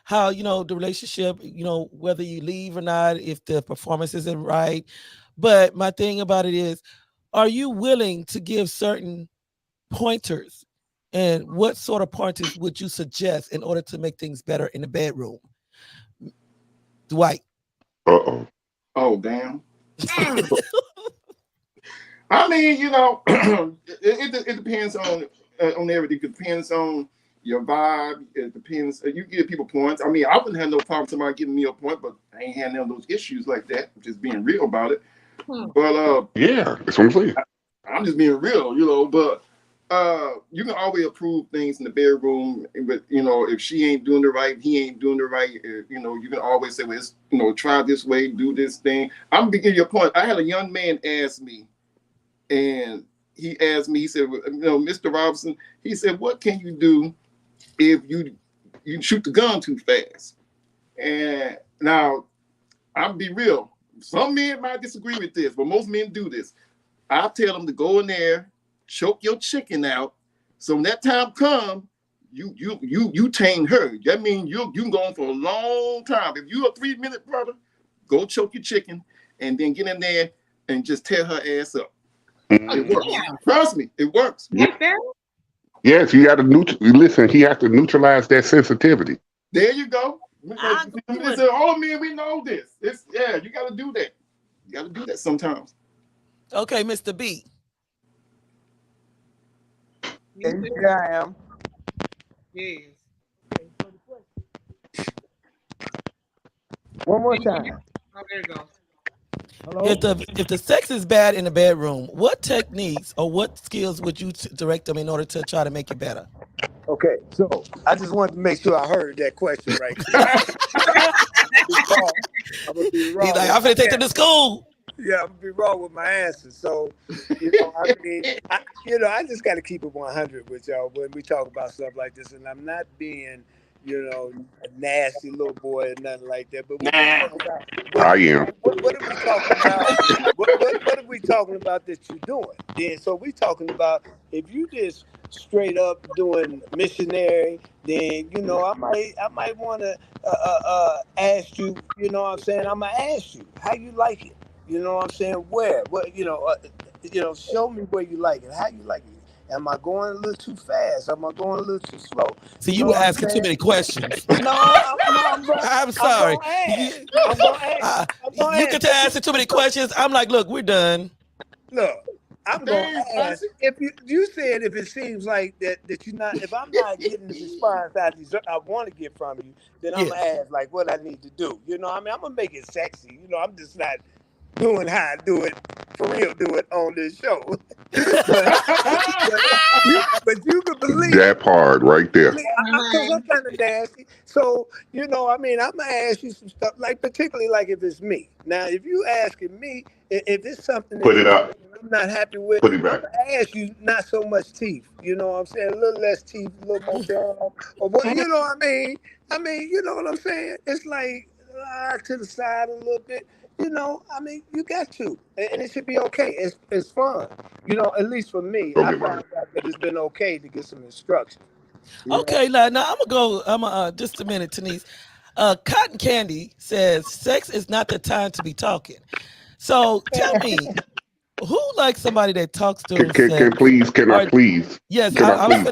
how, the relationship, whether you leave or not, if the performance isn't right. But my thing about it is, are you willing to give certain pointers? And what sort of pointers would you suggest in order to make things better in the bedroom? Dwight. Uh-oh. Oh, damn. I mean, it depends on everything. It depends on your vibe. It depends. You give people points. I mean, I wouldn't have no problem with somebody giving me a point, but I ain't had none of those issues like that. I'm just being real about it. But yeah, that's what I'm saying. I'm just being real, but you can always approve things in the bedroom. But if she ain't doing it right, he ain't doing it right. You can always say, well, it's, try this way, do this thing. I'm gonna give you a point. I had a young man ask me. And he asked me, he said, Mr. Robinson, he said, what can you do if you shoot the gun too fast? And now, I'll be real. Some men might disagree with this, but most men do this. I tell them to go in there, choke your chicken out. So when that time comes, you tame her. That means you going for a long time. If you're a 3-minute brother, go choke your chicken and then get in there and just tear her ass up. It works. Trust me, it works. Yes, you got to listen. He has to neutralize that sensitivity. There you go. Listen, all men, we know this. You got to do that. You got to do that sometimes. Okay, Mr. B. Here I am. Yes. One more time. Oh, there you go. Hello? If the sex is bad in the bedroom, what techniques or what skills would you direct them in order to try to make it better? Okay, so I just wanted to make sure I heard that question right. I'm gonna be wrong. He's like, I'm gonna take them to school. Yeah, I'm gonna be wrong with my answer. So, I just got to keep it 100 with y'all when we talk about stuff like this, and I'm not being, a nasty little boy or nothing like that. But I am. What are we talking about? What are we talking about that you're doing? Then, so we talking about if you just straight up doing missionary, then I might want to ask you. You know what I'm saying? I'm gonna ask you how you like it. You know what I'm saying? Where? What? Show me where you like it. How you like it? Am I going a little too fast? Am I going a little too slow? See, you were asking too many questions. I'm sorry. You can ask too many questions. I'm like, look, we're done. Look, I'm going to ask. If you said if it seems like that you're not, if I'm not getting the response I want to get from you, then I'm going to ask like what I need to do. I'm going to make it sexy. I'm just not doing how I do it, for real, do it on this show. but you can believe that part right there. Because I'm kind of nasty. So, I'm going to ask you some stuff, like particularly like if it's me. Now, if you asking me, if it's something that I'm not happy with, Put it back. I'm going to ask you not so much teeth. You know what I'm saying? A little less teeth, a little more down. Or what, you know what I mean? You know what I'm saying? It's like to the side a little bit. You got to, and it should be okay. It's fun, at least for me. I found out that it's been okay to get some instruction. Okay, now I'm gonna just a minute, Denise. Cotton Candy says sex is not the time to be talking. So tell me, Who likes somebody that talks to Can I please? Yes, Can I was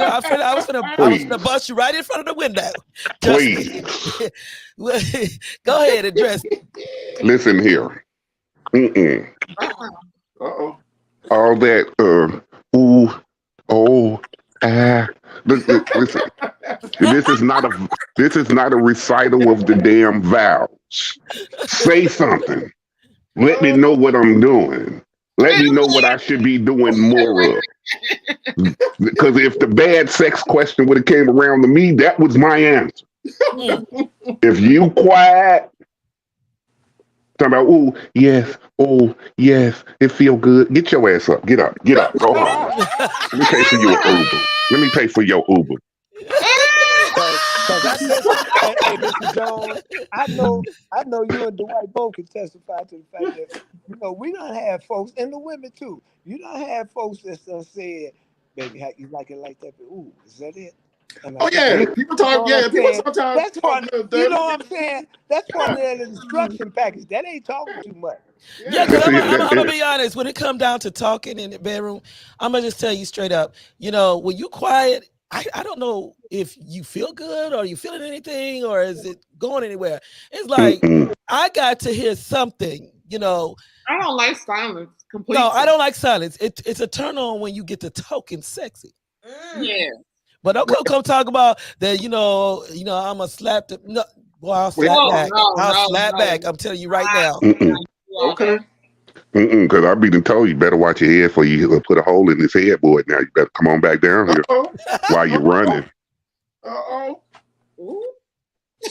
please? gonna bust you right in front of the window. Please. Go ahead, address. Listen here. Uh-oh. All that ooh, oh, ah. Listen, this is not a recital of the damn vows. Say something. Let me know what I'm doing. Let me know what I should be doing more of. Because if the bad sex question would have came around to me, that was my answer. If you quiet, talking about, oh yes, it feel good. Get your ass up. Get up. Go home. Let me pay for your Uber. Let me pay for your Uber. Because hey, Mr. Jones, I know you and Dwight both can testify to the fact that we don't have folks, and the women too. You don't have folks that said, "Baby, how you like it like that?" But, ooh, is that it? Oh yeah, people talk. Yeah, people sometimes. That's part. You know what I'm saying? That's part of the instruction package. That ain't talking too much. Yeah, because I'm gonna be honest. When it comes down to talking in the bedroom, I'm gonna just tell you straight up. When you quiet, I don't know if you feel good or you feeling anything or is it going anywhere. It's like I got to hear something. I don't like silence. Completely. No, I don't like silence. It's a turn on when you get to talking sexy. Yeah. But don't come talk about that. I'm a slap. I'll slap back. I'll slap back. I'm telling you right now. Okay. Because I be done told you better watch your head for you put a hole in this headboard. Now you better come on back down here while you're running. Uh-oh.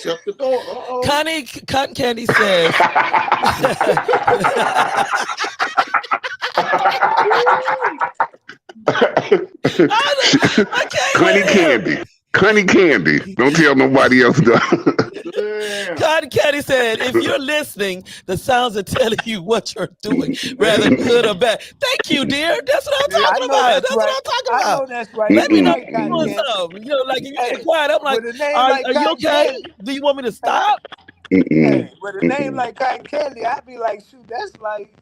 Shut the door. Uh-oh. Cotton Candy says. Cunny Candy. Don't tell nobody else. Cotton Candy said, if you're listening, the sounds are telling you what you're doing, rather good or bad. Thank you, dear. That's what I'm talking about. That's what I'm talking about. I know that's right. Let me know if you're doing something. Like if you get quiet, I'm like, are you okay? Do you want me to stop? Hey, with a name like Cotton Candy, I'd be like, shoot, that's like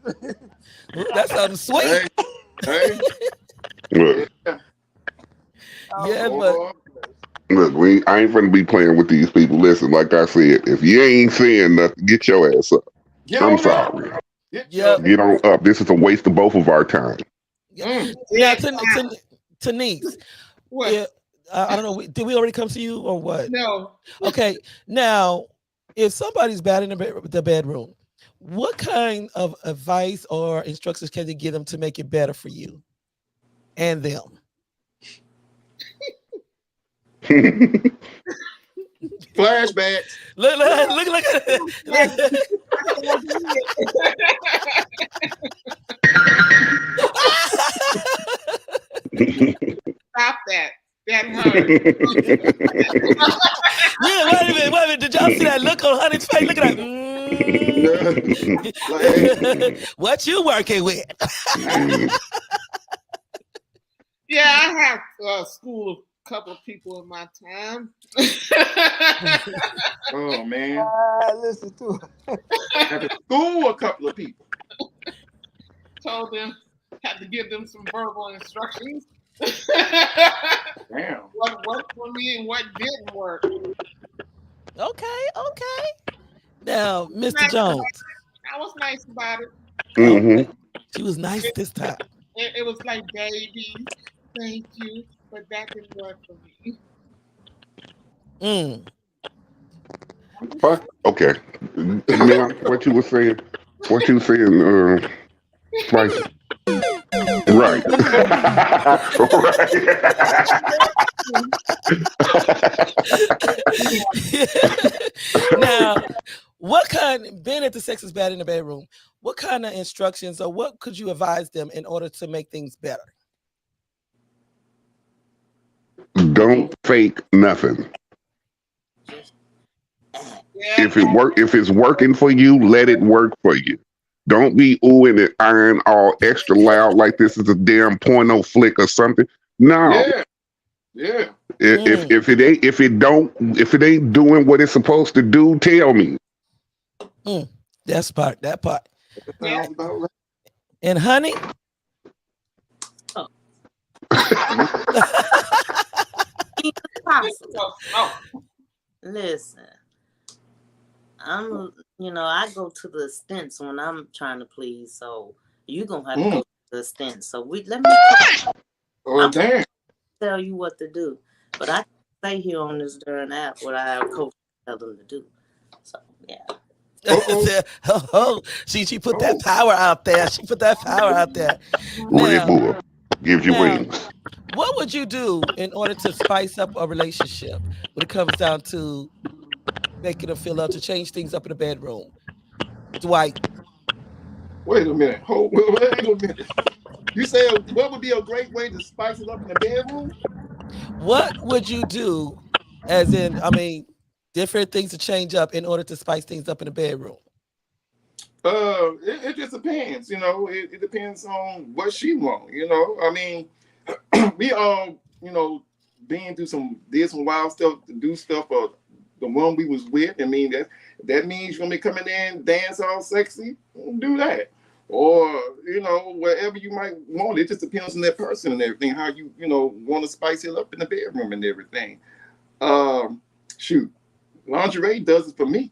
that's something sweet. Hey. Yeah, but look, I ain't finna be playing with these people. Listen, like I said, if you ain't saying nothing, get your ass up. I'm sorry. Get on up. This is a waste of both of our time. Yeah, Denise. What? Yeah, I don't know. Did we already come to you or what? No. Okay. Now, if somebody's bad in the bedroom, what kind of advice or instructions can you give them to make it better for you and them? Flashbacks. Look at it. Stop that. That hurt. Yeah, wait a minute. Did y'all see that look on Honey's face? Look at that. What you working with? Yeah, I have school a couple of people in my time. Oh man. Listen to it. I have to school a couple of people. Told them, had to give them some verbal instructions. Damn. What worked for me and what didn't work. Okay. Now, Mr. Jones. I was nice about it. Mm-hmm. She was nice this time. It was like, baby, thank you, but that didn't work for me. What? Okay. Now, what you were saying? Spicy. Right. Now, being that the sex is bad in the bedroom, what kind of instructions or what could you advise them in order to make things better? Don't fake nothing. If it's working for you, let it work for you. Don't be oohing and iron all extra loud like this is a damn porno flick or something. No. Yeah. If it ain't doing what it's supposed to do, tell me. That part. Sounds about right. And honey, Listen, I go to the extents when I'm trying to please, so you're gonna have to go to the extents. So let me tell you what to do. But I stay here on this darn app what I coach tell them to do. So she put that power out there. She put that power out there. Red Bull gives you wings. What would you do in order to spice up a relationship when it comes down to making them feel love, to change things up in the bedroom? Dwight. Wait a minute. Wait a minute. You said what would be a great way to spice it up in the bedroom? What would you do, as in, different things to change up in order to spice things up in the bedroom? It just depends, it depends on what she wants, we all, did some wild stuff to do stuff for the one we was with. That means you're gonna be coming in, dance all sexy, do that. Or, whatever you might want. It just depends on that person and everything, how you, want to spice it up in the bedroom and everything. Shoot, lingerie does it for me.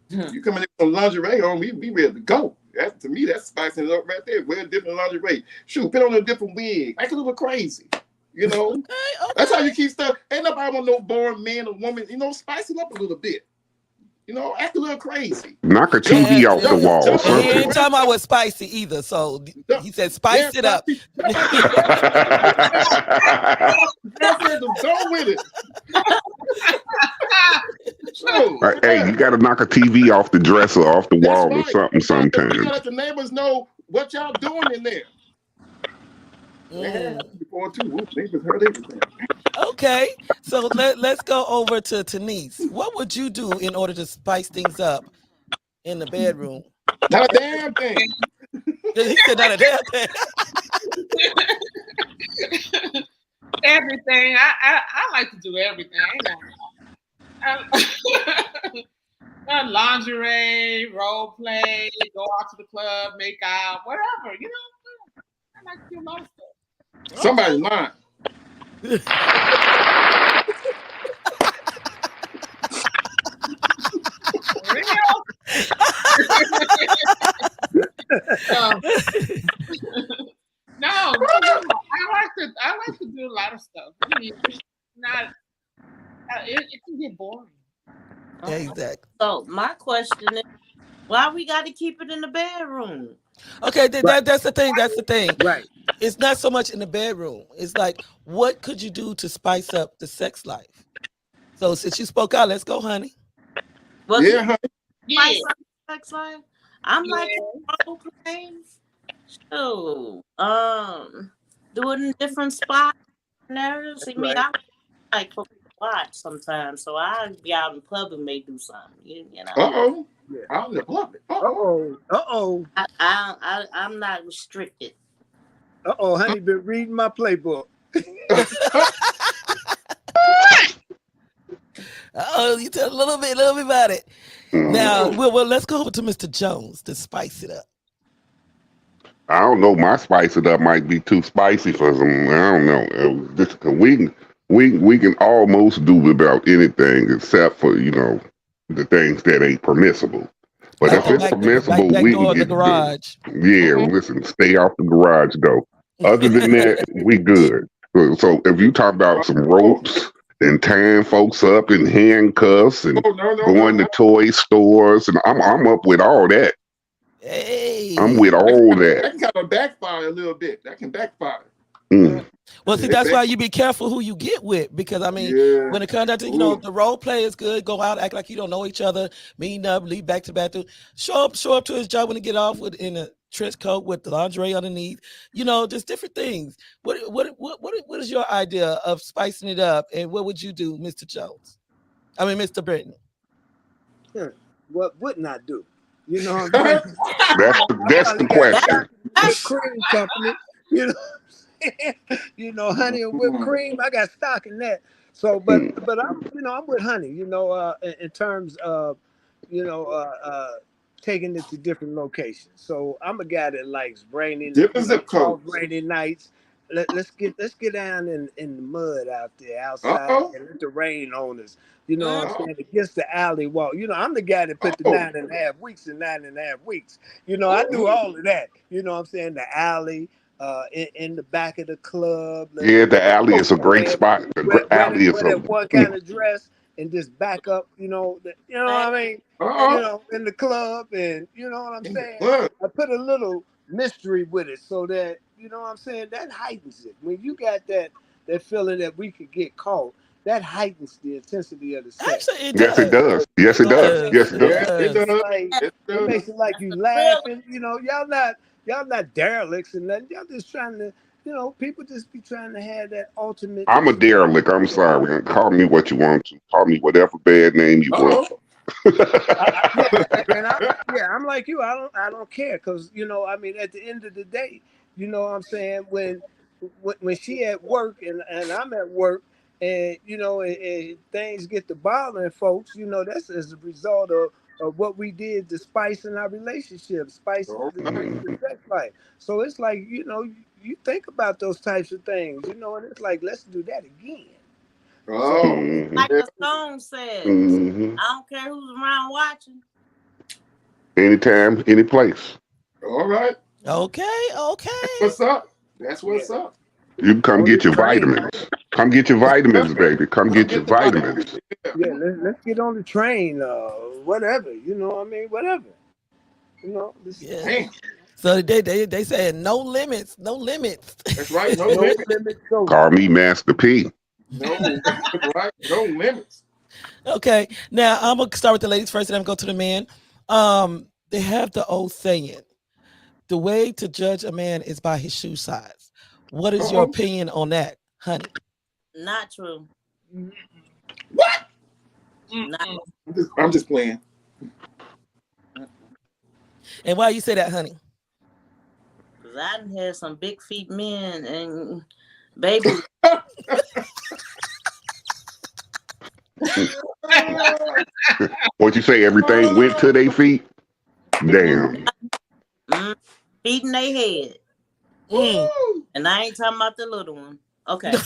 You come in with some lingerie on, we ready to go. To me, that's spicing it up right there. Wear a different lingerie. Shoot, put on a different wig. Act a little crazy. Okay. That's how you keep stuff. Ain't nobody want no boring man or woman. Spice it up a little bit. Act a little crazy. Knock a TV off the wall. He ain't talking about what's spicy either. So he said, spice it up. Go with it. Hey, you got to knock a TV off the dresser, off the wall, right. or something sometimes. You got to let the neighbors know what y'all doing in there. Before too, neighbors heard everything. Okay, so let's go over to Tanise. What would you do in order to spice things up in the bedroom? Not a damn thing. He said not a damn thing. Everything. I like to do everything. Lingerie, role play, go out to the club, make out, whatever. I like to do a lot of stuff. Somebody's lying. No, I like to do a lot of stuff. It's not. It can get boring. Exactly. So my question is, why we got to keep it in the bedroom? Okay, that's the thing. That's the thing. Right. It's not so much in the bedroom. It's like, what could you do to spice up the sex life? So since you spoke out, let's go, honey. Honey. Yeah. Sex life. I'm like role plays. So, doing different spots. See me, I like to watch sometimes. So I be out in public, may do something. Out in the public. I'm not restricted. Honey, been reading my playbook. You tell a little bit about it. Now, well, let's go over to Mr. Jones to spice it up. I don't know. My spice it up might be too spicy for some. I don't know. We can almost do without anything except for the things that ain't permissible. But if it's permissible, we can get the garage. Listen, stay off the garage though. Other than that, we good. So if you talk about some ropes and tying folks up in handcuffs and going to toy stores, and I'm up with all that. Hey, I'm with all that. That can kind of backfire a little bit. That can backfire. Well, see, that's why you be careful who you get with, because when it comes down to the role play is good. Go out, act like you don't know each other, meet up, leave back to bathroom, show up to his job when he get off in a trench coat with the lingerie underneath. Just different things. What is your idea of spicing it up, and what would you do, Mr. Jones? Mr. Britton. What wouldn't I do? That's the question. That's cream company. Honey and whipped cream. I got stock in that. So, but I'm with Honey. In terms of, taking it to different locations. So I'm a guy that likes rainy nights let's get down in the mud out there outside and let the rain on us. You know what I'm saying? Against the alley wall. You know, I'm the guy that put the 9.5 weeks in 9.5 weeks. You know, I do all of that. You know what I'm saying? The alley, in the back of the club. Yeah, the alley is a great spot. The alley is wear that one kind of dress and just back up, you know what I mean? You know, in the club, and you know what I'm saying? I put a little mystery with it so that, you know what I'm saying, that heightens it. When you got that feeling that we could get caught, that heightens the intensity of the sex. Actually, it Yes, it does. Yes, it does. Yes, it does. It makes it like you laughing. You know, y'all not derelicts and nothing. Y'all just trying to, you know, people just be trying to have that ultimate. I'm a derelict. I'm sorry. Call me what you want to. Call me whatever bad name you want. I'm like you. I don't care, because, you know, I mean, at the end of the day, you know what I'm saying, when she at work and I'm at work, and you know, and things get to bothering folks, you know, that's as a result of what we did to spice in our relationship, spice the sex life. So it's like, you know, you think about those types of things, you know, and it's like, let's do that again. Like the song says, I don't care who's around watching. Anytime, any place. All right. Okay. What's up? That's what's up. You can come get your vitamins. Come get your vitamins, baby. Come get your vitamins. Yeah, let's get on the train, whatever, you know what I mean, whatever. You know, yeah. So they said no limits. That's right, no limits. Call me Master P. No, right, no limits. Okay, now I'm gonna start with the ladies first, and I'm gonna go to the men. They have the old saying, the way to judge a man is by his shoe size. What is your opinion on that, honey? Not true. What? I'm just playing. And why you say that, honey? Because I done had some big feet men, and baby. What you say? Everything went to their feet? Damn. Feet in their head. And I ain't talking about the little one. Okay. To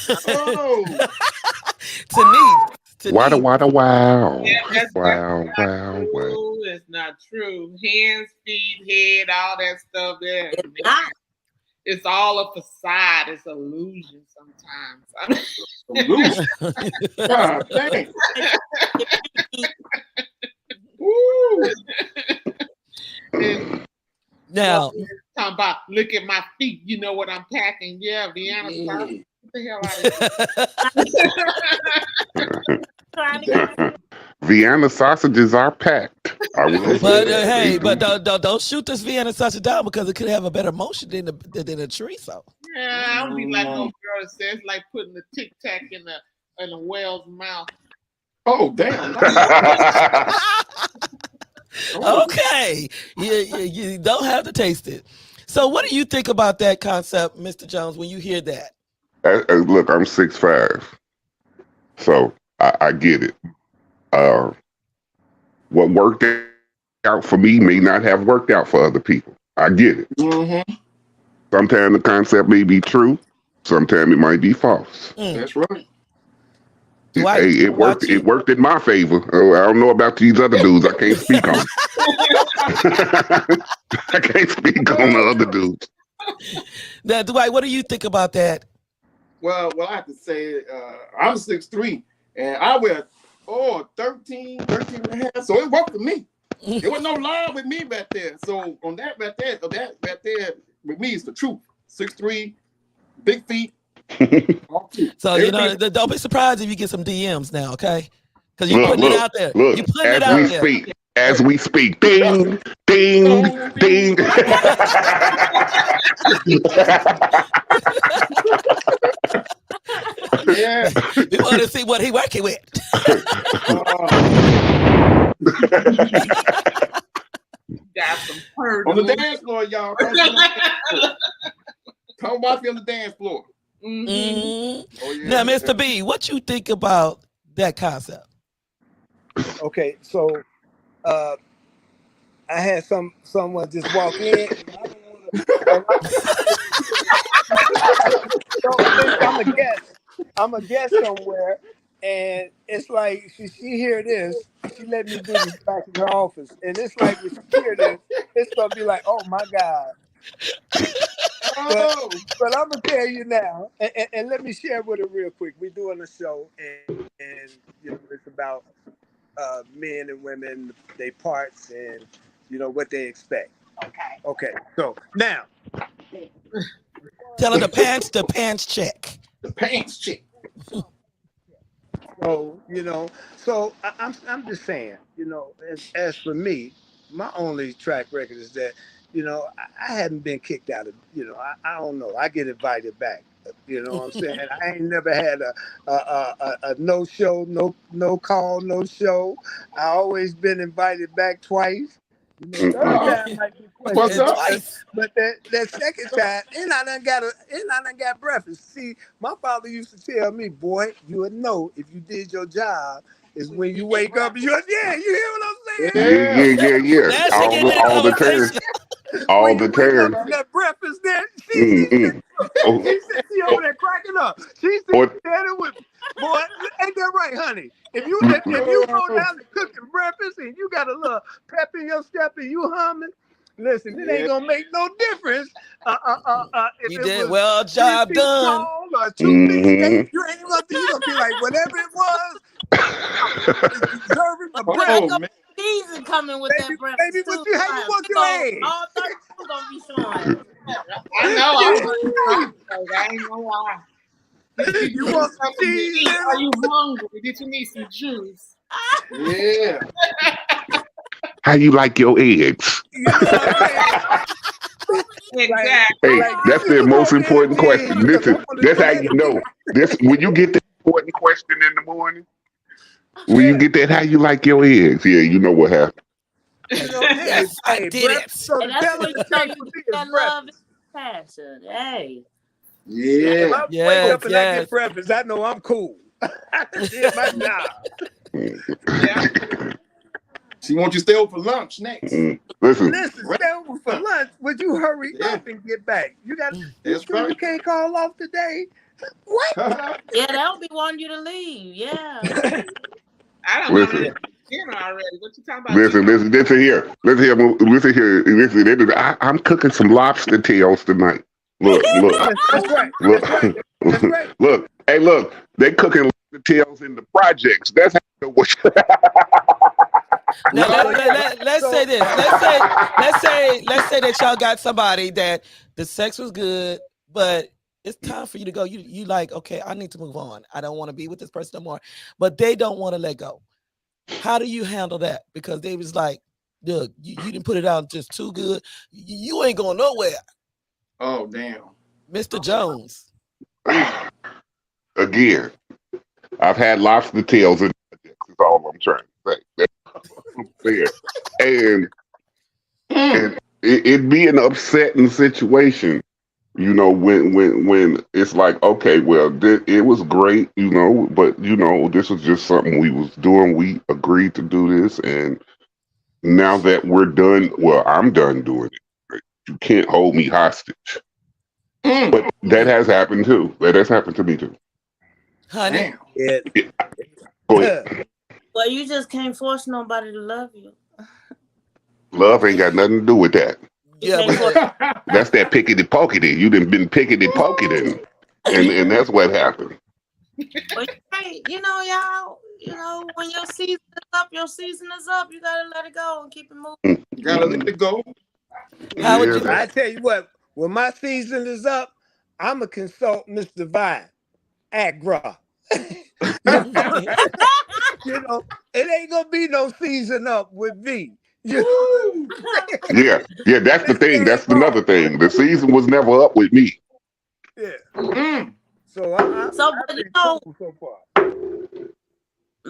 Wow. Yeah, that's Wow. It's not true. Hands, feet, head, all that stuff there. It's all a facade. It's illusion sometimes. Illusion. God dang. Now, talking about, look at my feet. You know what I'm packing? Yeah, Vienna. Get the hell out of here. Vienna sausages are packed. I will but hey, but don't shoot this Vienna sausage down, because it could have a better motion than a chorizo. Yeah, I don't be like no girl that says like putting the Tic Tac in a whale's mouth. Oh damn. Okay, you don't have to taste it. So, what do you think about that concept, Mr. Jones, when you hear that? Look, I'm 6'5", so I get it. What worked out for me may not have worked out for other people. I get it. Sometimes the concept may be true. Sometimes it might be false. That's right. Hey, it worked. It worked in my favor. Oh, I don't know about these other dudes. I can't speak on. I can't speak on the other dudes. Now, Dwight, what do you think about that? Well, I have to say, I'm 6'3", and I wear 13 and a half. So it worked for me. There was no line with me back there. So on that right there, with me is the truth. 6'3", big feet. So, you know, don't be surprised if you get some DMs now, okay? Because you're putting it out there. Look, you're putting it out there. As we speak, ding, ding, ding. Yeah. We want to see what he working with. Got some hurt on the dance floor, y'all. Come watch me on the dance floor. Oh, yeah. Now, Mr. B, what you think about that concept? Okay, so I had someone just walk in. So I'm a guest. I'm a guest somewhere, and it's like she hear this. She let me do this back in her office, and it's like when she hear this, it's gonna be like, oh my god. But I'm gonna tell you now, and let me share with her real quick. We're doing a show, and you know, it's about men and women, their parts, and you know what they expect. Okay. So now, tell her the pants check. The pants check. So you know, so I'm just saying, you know, as for me, my only track record is that, you know, I hadn't been kicked out of, you know, I don't know, I get invited back. You know what I'm saying? I ain't never had a no show, no call, no show. I always been invited back twice. You know, third time might be What's questionable, up? but that second time, and I done got breakfast. See, my father used to tell me, boy, you would know if you did your job is when you wake up and you hear what I'm saying? Yeah. Now she getting in the All the time. conversation. All When the you wake up time. and that breakfast there, Oh, she over there cracking up. She What? said it with, boy, ain't that right, honey? If you go down to cooking breakfast and you got a little pep in your step and you humming, listen, it ain't gonna make no difference. If You it did was well, 3 job feet done. tall or 2 feet, you ain't gonna be like, whatever it was, it's deserving the They breakfast. gonna be easy coming with that breakfast Baby, too. how you want your eggs? All 32 gonna be showing. I know. I ain't gonna lie. Did You want some something to cheese eat? in Are it? you hungry? Did you need some juice? Yeah. How you like your eggs? You know what I'm saying? Exactly. Hey, that's the most important question. Listen, that's how you know. This when you get the important question in the morning. When you get that, how you like your eggs? Yeah, you know what happened. Yes, I did it. So And that's when you know you get that love and passion. Hey. Yeah. If I wake up and I get breakfast, I know I'm cool. I did my job. She wants you to stay over for lunch next. Listen, stay over for lunch. Would you hurry up and get back? You got. That's right. You can't call off today. What? Yeah, they'll be wanting you to leave. Yeah. I don't Listen. know dinner already. What you talking about? Listen here. I'm cooking some lobster tails tonight. Look. That's right. Look. That's right. Look. Hey, look. They cooking lobster tails in the projects. That's how you know what. Now let's say this. Let's say that y'all got somebody that the sex was good, but it's time for you to go. You like, okay, I need to move on. I don't want to be with this person no more. But they don't want to let go. How do you handle that? Because they was like, look, you didn't put it out just too good. You ain't going nowhere. Oh, damn. Mr. Jones. Again, I've had lobster tails in projects. That's all I'm trying to say. And it be an upsetting situation, you know, when it's like, okay, well, it was great, you know, but you know, this was just something we was doing. We agreed to do this, and now that we're done, well, I'm done doing it. You can't hold me hostage. But that has happened too. That has happened to me too. Honey. Go ahead. Well, you just can't force nobody to love you. Love ain't got nothing to do with that. Yeah, that's that pickety pockety. You done been pickety pocketing, and that's what happened. Well, hey, you know, y'all. You know, when your season is up, your season is up. You gotta let it go and keep it moving. You gotta let it go. How would you? I tell you what. When my season is up, I'ma consult Mr. Vine, Agra. You know, it ain't gonna be no season up with me. Yeah, that's the thing. That's another thing. The season was never up with me. Yeah. So but you know, so far.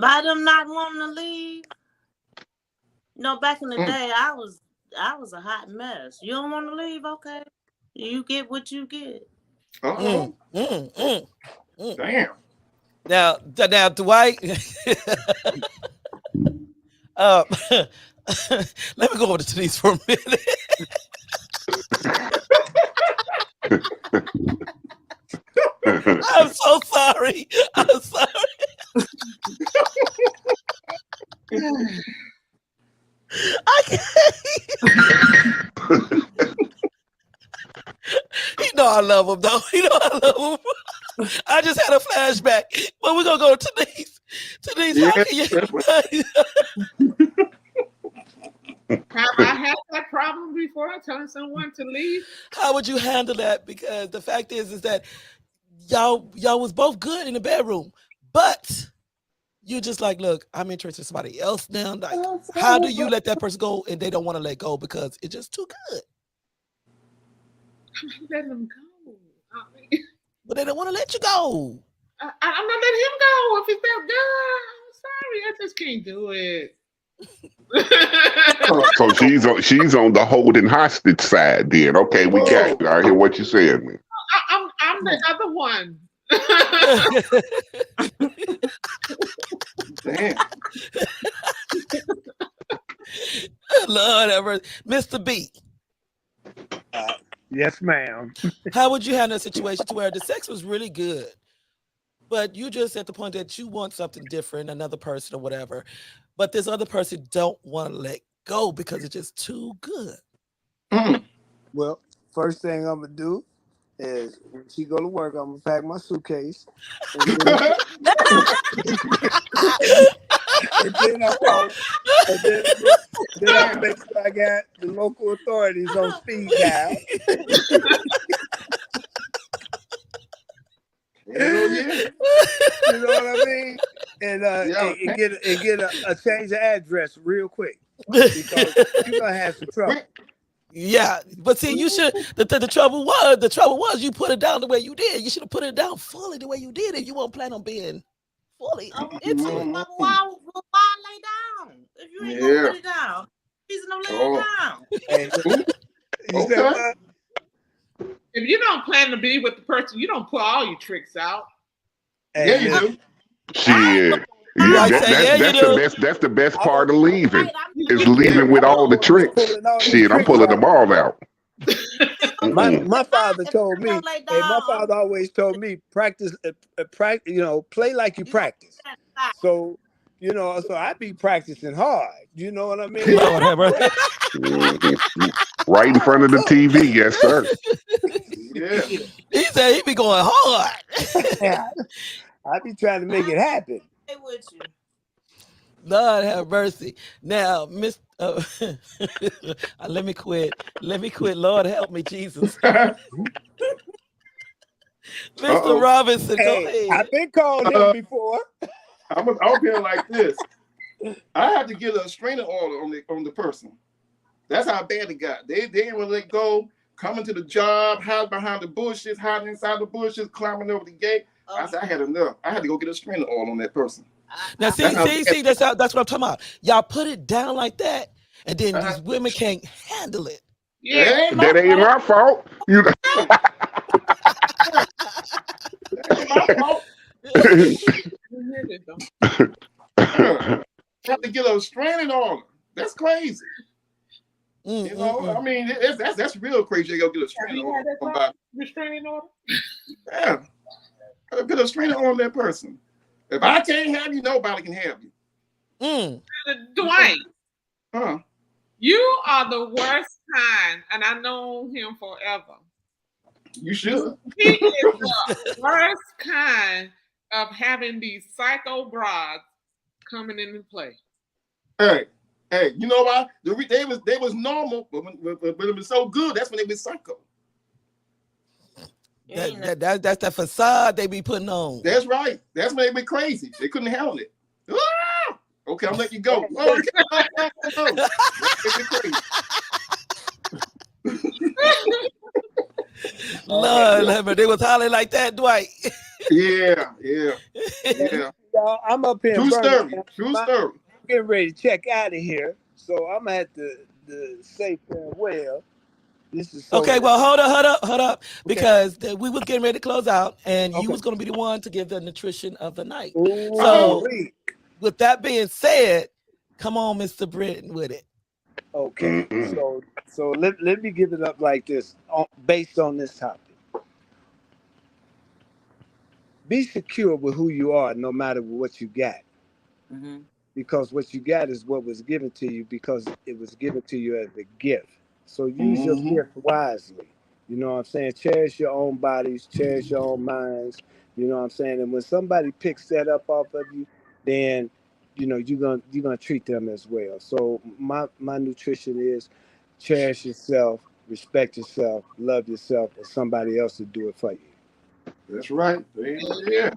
By them not wanting to leave, you know, back in the day, I was a hot mess. You don't want to leave, okay? You get what you get. Damn. Now, Dwight. Let me go over to these for a minute. I can't. You know I love him, though. You know I love him. I just had a flashback. But we're going to go to Denise. Denise, Yeah, how can you... Have I had that problem before, telling someone to leave? How would you handle that? Because the fact is that y'all was both good in the bedroom, but you're just like, look, I'm interested in somebody else now. Like, how do you let that person go and they don't want to let go because it's just too good? I'm letting them go. But they don't want to let you go. I'm not letting him go if he's that good. I'm sorry, I just can't do it. So she's on the holding hostage side then. Okay, we got you. I hear what you said, man. I'm the other one. Damn. Lord ever, Mr. B. Yes, ma'am. How would you handle a situation to where the sex was really good, but you just at the point that you want something different, another person or whatever, but this other person don't want to let go because it's just too good? Well, first thing I'm gonna do is when she go to work, I'm gonna pack my suitcase, and then I'm out, and then I'm gonna make sure I got the local authorities on speed dial. Hell yeah. You know what I mean? And get a change of address real quick because you're gonna have some trouble. Yeah, but see, you should. The trouble was you put it down the way you did. You should have put it down fully the way you did if you won't plan on being fully into it. Why lay down if you ain't gonna put it down? Reason to lay it down. Okay. If you don't plan to be with the person, you don't put all your tricks out. Yeah, you do. Shit. Yeah, that's the best part of leaving. Is leaving with all the tricks. Shit, I'm pulling them all out. My father told me. My father always told me practice. Play like you practice. So so I be practicing hard. You know what I mean? Right in front of the TV, yes, sir. Yeah. He said he be going hard. I be trying to make it happen. With you. Lord have mercy. Now, Miss, let me quit. Lord help me, Jesus. Mr. Robinson, go ahead. I've been called him before. I'll be like this. I had to get a restraining order on the person. That's how bad it got. They didn't want to let go. Coming to the job, hide behind the bushes, hiding inside the bushes, climbing over the gate. I said I had enough. I had to go get a restraining order on that person. Now, see, that's what I'm talking about. Y'all put it down like that, and then these women can't handle it. Yeah, that ain't my fault. You that ain't my fault. Have to get a restraining order. That's crazy. You know, I mean, that's real crazy. You go get a restraining order. Restraining order? Yeah. Put a restraining order on that person. If I can't have you, nobody can have you. Dwayne. Huh? You are the worst kind, and I know him forever. You should. He is the worst kind of having these psycho broads coming into play. Hey, you know why? They was normal, but it was so good. That's when they was psycho. That's the facade they be putting on. That's right. That's when they be crazy. They couldn't handle it. Ah! Okay, I'm letting you go. Lord, they was hollering like that, Dwight. Yeah. Y'all, I'm up here. True story. I'm getting ready to check out of here, so I'm gonna have to say farewell. This is okay. Well, hold up, because we was getting ready to close out, and you was going to be the one to give the nutrition of the night. Ooh, so, with that being said, come on, Mr. Britton, with it. Okay. So let me give it up like this, based on this topic. Be secure with who you are, no matter what you got. because what you got is what was given to you because it was given to you as a gift. So use your gift wisely. You know what I'm saying? Cherish your own bodies, cherish your own minds. You know what I'm saying? And when somebody picks that up off of you, then you're gonna treat them as well. So my nutrition is cherish yourself, respect yourself, love yourself, and somebody else will do it for you. That's right. Yeah.